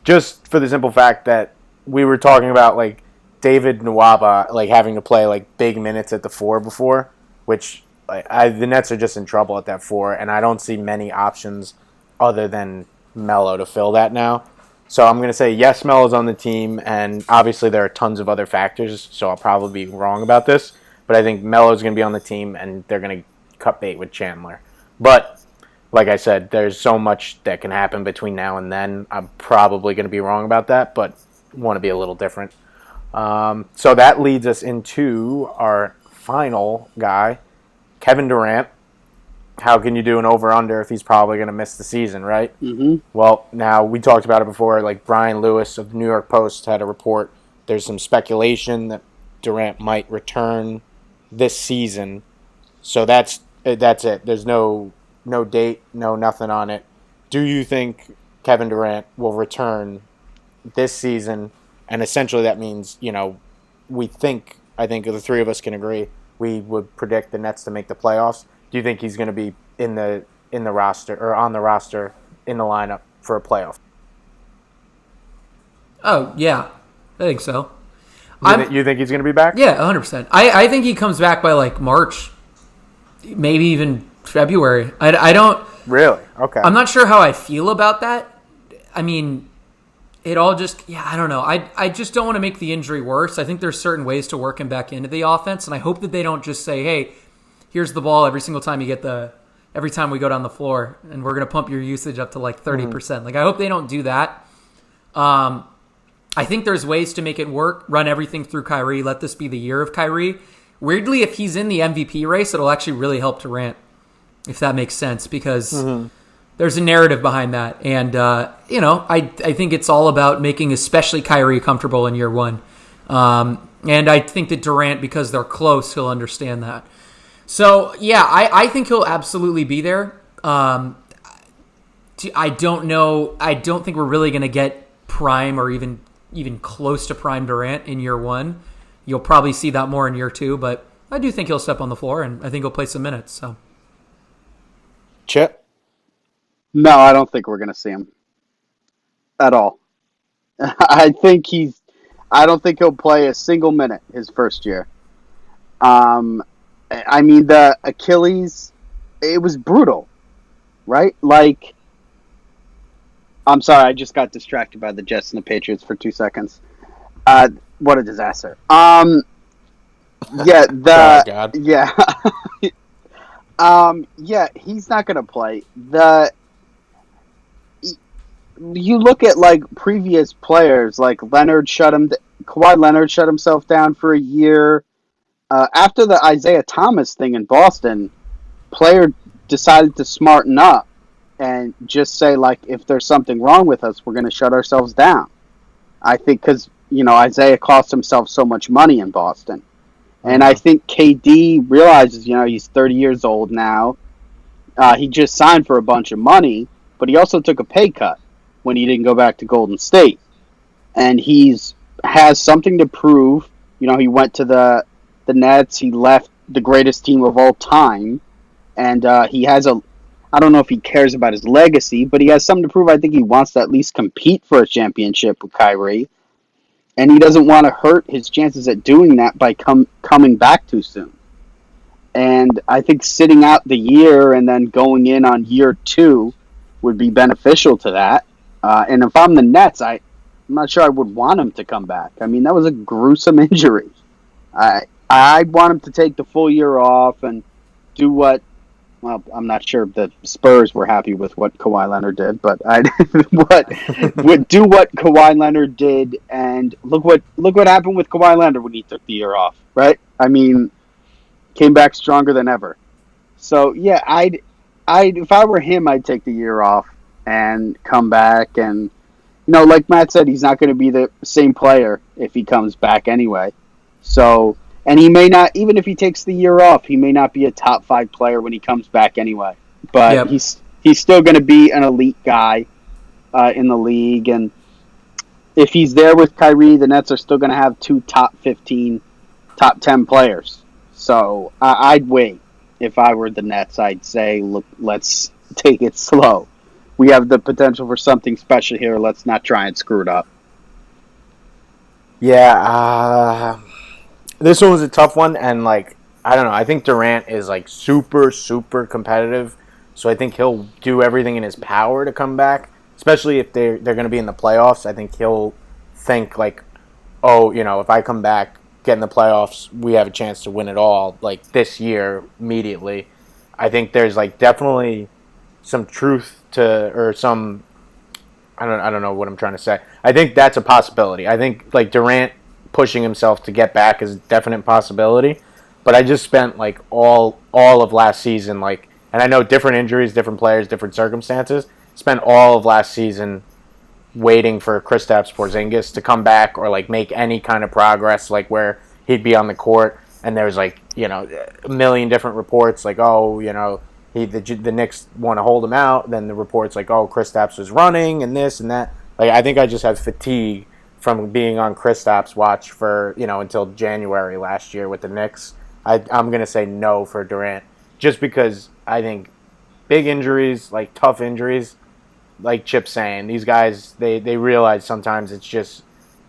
just for the simple fact that we were talking about like David Nwaba like having to play like big minutes at the 4 before, which the Nets are just in trouble at that 4, and I don't see many options other than Melo to fill that now. So I'm going to say yes, Melo's on the team, and obviously there are tons of other factors, so I'll probably be wrong about this, but I think Melo's going to be on the team, and they're going to cut bait with Chandler. But like I said, there's so much that can happen between now and then. I'm probably going to be wrong about that, but want to be a little different. So that leads us into our final guy, Kevin Durant. how can you do an over-under if he's probably going to miss the season, right? Mm-hmm. Well, now we talked about it before. Like Brian Lewis of the New York Post had a report. There's some speculation that Durant might return this season. So that's it. There's no date, no nothing on it. Do you think Kevin Durant will return this season? And essentially that means, I think the three of us can agree, we would predict the Nets to make the playoffs. Do you think he's going to be in the roster or on the roster in the lineup for a playoff? Oh, yeah. I think so. You think he's going to be back? Yeah, 100%. I think he comes back by like March, maybe even February. I don't... Really? Okay. I'm not sure how I feel about that. I mean, it all just... Yeah, I don't know. I just don't want to make the injury worse. I think there's certain ways to work him back into the offense, and I hope that they don't just say, hey, here's the ball every single time every time we go down the floor, and we're going to pump your usage up to like 30%. Mm-hmm. Like, I hope they don't do that. I think there's ways to make it work. Run everything through Kyrie. Let this be the year of Kyrie. Weirdly, if he's in the MVP race, it'll actually really help Durant, if that makes sense, because there's a narrative behind that. And, I think it's all about making especially Kyrie comfortable in year one. And I think that Durant, because they're close, he'll understand that. So, yeah, I think he'll absolutely be there. I don't know. I don't think we're really going to get prime or even close to prime Durant in year one. You'll probably see that more in year two, but I do think he'll step on the floor, and I think he'll play some minutes. So, Chip? No, I don't think we're going to see him at all. I don't think he'll play a single minute his first year. I mean, the Achilles, it was brutal, right? Like, I'm sorry, I just got distracted by the Jets and the Patriots for 2 seconds. What a disaster. Oh, God. Yeah. Yeah, he's not going to play. You look at like previous players, like Kawhi Leonard shut himself down for a year. After the Isaiah Thomas thing in Boston, player decided to smarten up and just say, like, if there's something wrong with us, we're going to shut ourselves down. I think because, Isaiah cost himself so much money in Boston. And I think KD realizes, he's 30 years old now. He just signed for a bunch of money, but he also took a pay cut when he didn't go back to Golden State. And has something to prove. He went to the Nets. He left the greatest team of all time. And he has I don't know if he cares about his legacy, but he has something to prove. I think he wants to at least compete for a championship with Kyrie. And he doesn't want to hurt his chances at doing that by coming back too soon. And I think sitting out the year and then going in on year two would be beneficial to that. And if I'm the Nets, I'm not sure I would want him to come back. I mean, that was a gruesome injury. I want him to take the full year off and do what... Well, I'm not sure if the Spurs were happy with what Kawhi Leonard did, but would do what Kawhi Leonard did, and look what happened with Kawhi Leonard when he took the year off, right? I mean, came back stronger than ever. So yeah, if I were him, I'd take the year off and come back, and like Matt said, he's not going to be the same player if he comes back anyway. So. And he may not, even if he takes the year off, he may not be a top 5 player when he comes back anyway. But he's still going to be an elite guy in the league. And if he's there with Kyrie, the Nets are still going to have 2 top 15, top 10 players. So I'd wait. If I were the Nets, I'd say, look, let's take it slow. We have the potential for something special here. Let's not try and screw it up. Yeah, this one was a tough one, and I don't know. I think Durant is super, super competitive, so I think he'll do everything in his power to come back. Especially if they're going to be in the playoffs, I think he'll think if I come back, get in the playoffs, we have a chance to win it all this year immediately. I think there's definitely some truth to, or some, I don't know what I'm trying to say. I think that's a possibility. I think Durant pushing himself to get back is a definite possibility, but I just spent all of last season at and I know different injuries, different players, different circumstances, spent all of last season waiting for Kristaps Porzingis to come back or like make any kind of progress, like where he'd be on the court. And there's like, a million different reports like, oh, the Knicks want to hold him out. Then the reports like, oh, Kristaps was running and this and that. Like, I think I just have fatigue from being on Kristaps' watch for, until January last year with the Knicks. I'm going to say no for Durant just because I think big injuries, like tough injuries, like Chip's saying, these guys, they realize sometimes it's just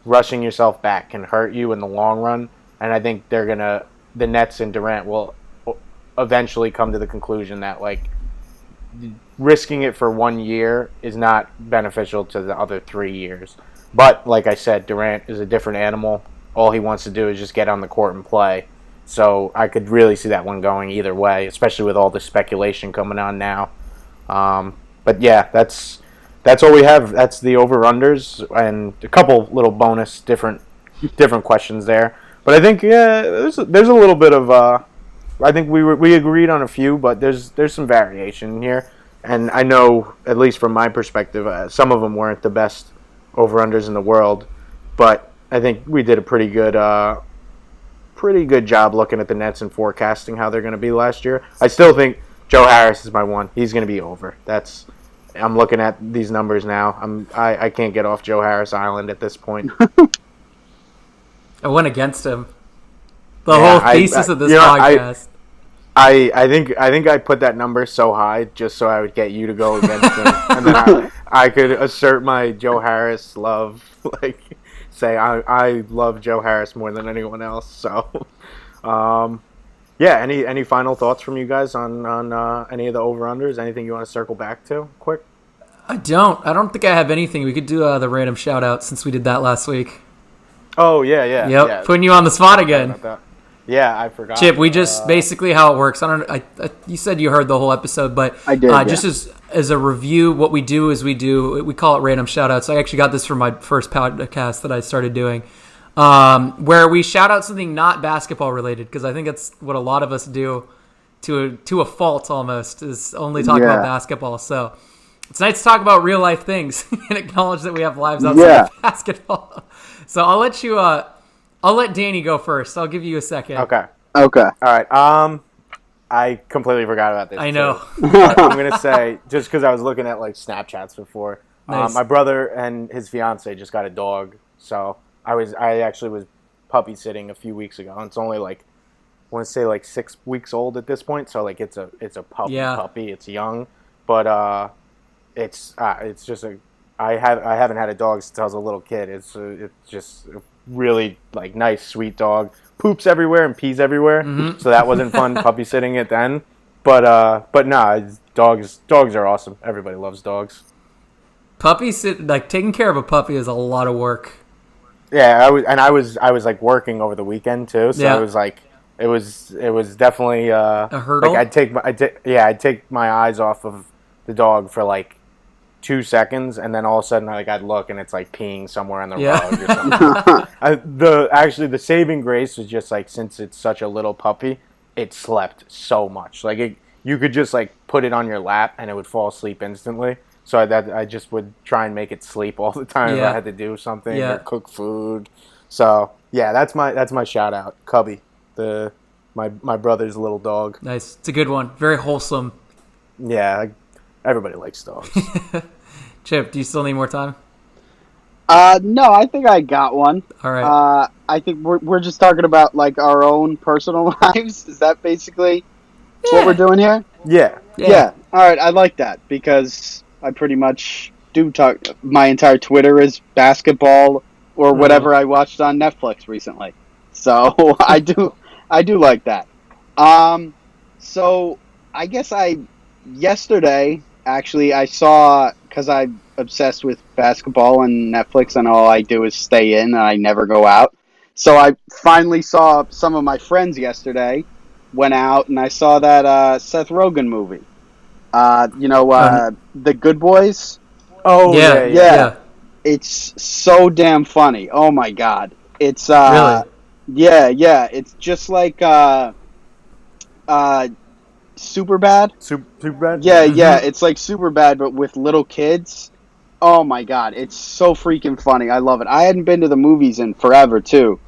rushing yourself back can hurt you in the long run. And I think the Nets and Durant will eventually come to the conclusion that, like, risking it for 1 year is not beneficial to the other 3 years. But, like I said, Durant is a different animal. All he wants to do is just get on the court and play. So I could really see that one going either way, especially with all the speculation coming on now. But, yeah, that's all we have. That's the over-unders and a couple little bonus different questions there. But I think there's a little bit of I think we agreed on a few, but there's some variation here, and I know at least from my perspective, some of them weren't the best over-unders in the world, but I think we did a pretty good job looking at the Nets and forecasting how they're going to be last year. I still think Joe Harris is my one. He's going to be over. I'm looking at these numbers now. I can't get off Joe Harris Island at this point. I went against him. The whole thesis of this podcast. I think I put that number so high just so I would get you to go against him, and then I could assert my Joe Harris love, like say I love Joe Harris more than anyone else. So, any final thoughts from you guys on any of the over-unders? Anything you want to circle back to quick? I don't think I have anything. We could do the random shout out since we did that last week. Oh, yeah. Yep, yeah. Putting you on the spot again. Yeah, I forgot. Chip, we just basically how it works. You said you heard the whole episode, but I did. Just as a review, what we do is we call it random shout outs. I actually got this from my first podcast that I started doing, where we shout out something not basketball related, because I think that's what a lot of us do to a fault almost, is only talk about basketball. So it's nice to talk about real life things and acknowledge that we have lives outside of basketball. So I'll let Danny go first. I'll give you a second. Okay. All right. I completely forgot about this. I know. I'm gonna say, just because I was looking at like Snapchats before. Nice. My brother and his fiance just got a dog, so I actually was puppy sitting a few weeks ago. And it's only like, I want to say like 6 weeks old at this point. So like it's a puppy. It's young, but it's just I haven't had a dog since I was a little kid. It's just a really like nice, sweet dog. Poops everywhere and pees everywhere, so that wasn't fun puppy sitting it then. But nah, dogs are awesome. Everybody loves dogs. Taking care of a puppy is a lot of work. Yeah, I was like working over the weekend too, so I was like, it was definitely a hurdle. Like I'd take my eyes off of the dog for like 2 seconds, and then all of a sudden I'd look and it's like peeing somewhere on the rug or something. The saving grace was just like, since it's such a little puppy, it slept so much. Like you could just like put it on your lap and it would fall asleep instantly. So I just would try and make it sleep all the time if I had to do something or cook food. So yeah, that's my shout out, Cubby, my brother's little dog. Nice, it's a good one. Very wholesome. Yeah. Everybody likes dogs. Chip, do you still need more time? No, I think I got one. All right. I think we're just talking about like our own personal lives. Is that basically what we're doing here? Yeah. All right, I like that because I pretty much do talk. My entire Twitter is basketball or whatever I watched on Netflix recently. So I do like that. So I guess yesterday. Actually, I saw, because I'm obsessed with basketball and Netflix, and all I do is stay in, and I never go out. So I finally saw some of my friends yesterday, went out, and I saw that Seth Rogen movie. The Good Boys? Oh, yeah. It's so damn funny. Oh, my God. It's, really? Yeah. It's just like, Super Bad. Super bad. Yeah, yeah, it's like Super Bad, but with little kids. Oh my god, it's so freaking funny. I love it. I hadn't been to the movies in forever too,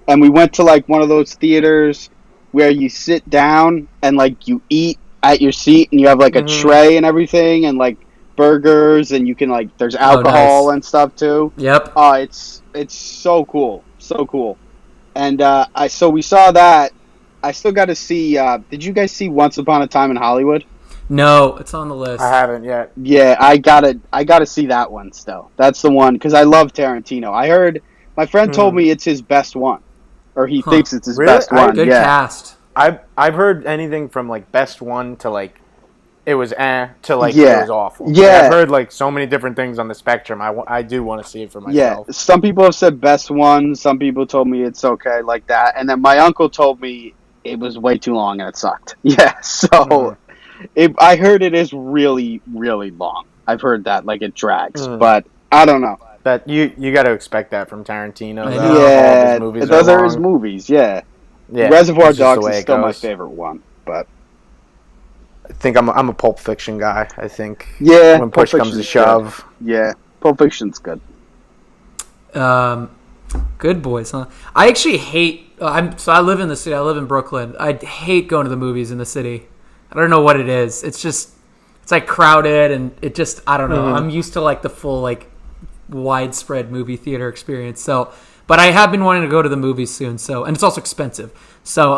and we went to like one of those theaters where you sit down and like you eat at your seat, and you have like a tray and everything, and like burgers, and you can like there's alcohol and stuff too. Yep. It's so cool, so cool. And so we saw that. I still got to see. Did you guys see Once Upon a Time in Hollywood? No, it's on the list. I haven't yet. Yeah, I gotta see that one still. That's the one because I love Tarantino. I heard my friend told me it's his best one, or he thinks it's his best one. Good cast. I've heard anything from like best one to like it was to like Yeah. it was awful. Yeah. Like, I've heard like so many different things on the spectrum. I do want to see it for myself. Yeah, some people have said best one. Some people told me it's okay like that, and then my uncle told me it was way too long and it sucked. Yeah, so I heard it is really, really long. I've heard that like it drags, but I don't know. That you got to expect that from Tarantino. I though. know. Yeah, All of his movies those are long. his movies. Yeah, Yeah, Reservoir it's just the Dogs way is it still my goes. favorite one, but I think I'm a Pulp Fiction guy. I think yeah, when push Pulp comes to Fiction's shove. good. Yeah, Pulp Fiction's good. Good boys, huh? I actually hate. I live in the city. I live in Brooklyn. I hate going to the movies in the city. I don't know what it is. It's like crowded, and it just I don't know. I'm used to like the full like widespread movie theater experience. So, but I have been wanting to go to the movies soon. So, and it's also expensive. So,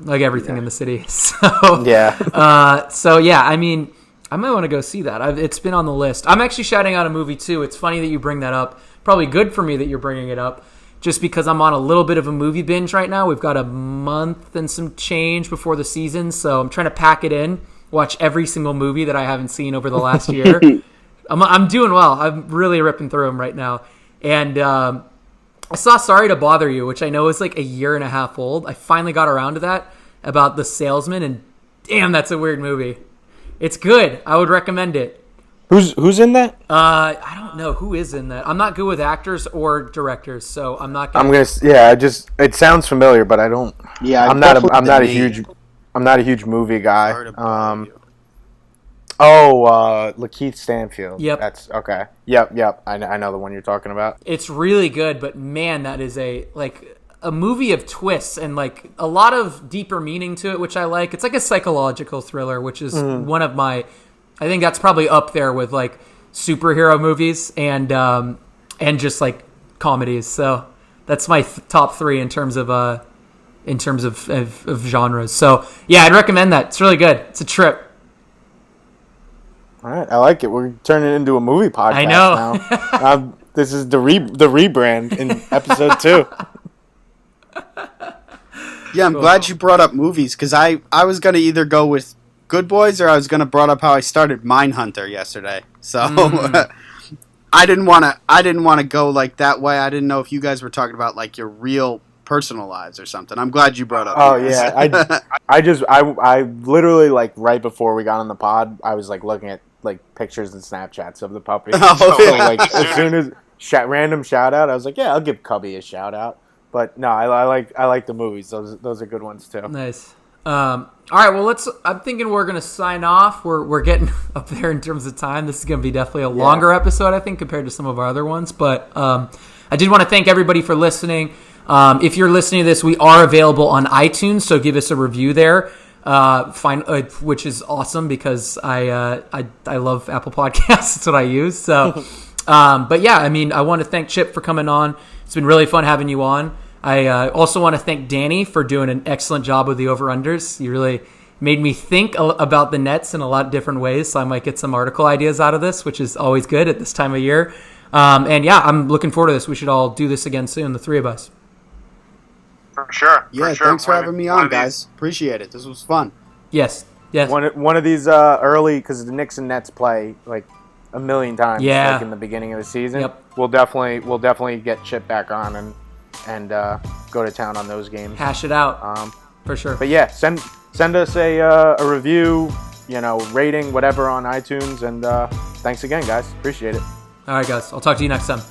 like everything in the city. So Yeah. So yeah, I mean, I might want to go see that. It's been on the list. I'm actually shouting out a movie too. It's funny that you bring that up. Probably good for me that you're bringing it up, just because I'm on a little bit of a movie binge right now. We've got a month and some change before the season, so I'm trying to pack it in, watch every single movie that I haven't seen over the last year. I'm doing well. I'm really ripping through them right now. And I saw Sorry to Bother You, which I know is like a year and a half old. I finally got around to that, about the salesman, and damn, that's a weird movie. It's good. I would recommend it. Who's in that? I don't know who is in that. I'm not good with actors or directors, so I'm not gonna... It sounds familiar, but I don't. Yeah, I'm not a huge movie guy. Lakeith Stanfield. Yep. That's okay. Yep. I know the one you're talking about. It's really good, but man, that is a movie of twists and like a lot of deeper meaning to it, which I like. It's like a psychological thriller, which is one of my... I think that's probably up there with like superhero movies and just like comedies. So that's my top three in terms of genres. So yeah, I'd recommend that. It's really good. It's a trip. All right, I like it. We're turning it into a movie podcast I know. now. This is the rebrand in episode 2. Yeah, I'm glad you brought up movies because I was gonna either go with Good Boys or I was gonna brought up how I started Mindhunter yesterday. So I didn't wanna go like that way. I didn't know if you guys were talking about like your real personal lives or something. I'm glad you brought up. Oh yeah, I literally like right before we got on the pod, I was like looking at like pictures and Snapchats of the puppy. So like as soon as random shout out, I was like, yeah, I'll give Cubby a shout out. But no, I like the movies. Those are good ones too. Nice. All right, well, I'm thinking we're gonna sign off. We're getting up there in terms of time. This is gonna be definitely a longer episode, I think, compared to some of our other ones. But I did want to thank everybody for listening. If you're listening to this, we are available on iTunes, so give us a review there. Which is awesome because I love Apple Podcasts. That's what I use. So, but yeah, I mean, I want to thank Chip for coming on. It's been really fun having you on. I also want to thank Danny for doing an excellent job with the over-unders. You really made me think about the Nets in a lot of different ways, so I might get some article ideas out of this, which is always good at this time of year. And yeah, I'm looking forward to this. We should all do this again soon, the three of us. For sure. Yeah, thanks for having me on, guys. Appreciate it. This was fun. Yes. One of these early, because the Knicks and Nets play like a million times like in the beginning of the season. Yep. We'll definitely get Chip back on and go to town on those games. Hash it out. For sure. But yeah, send us a review, rating, whatever on iTunes, and thanks again, guys. Appreciate it. All right, guys. I'll talk to you next time.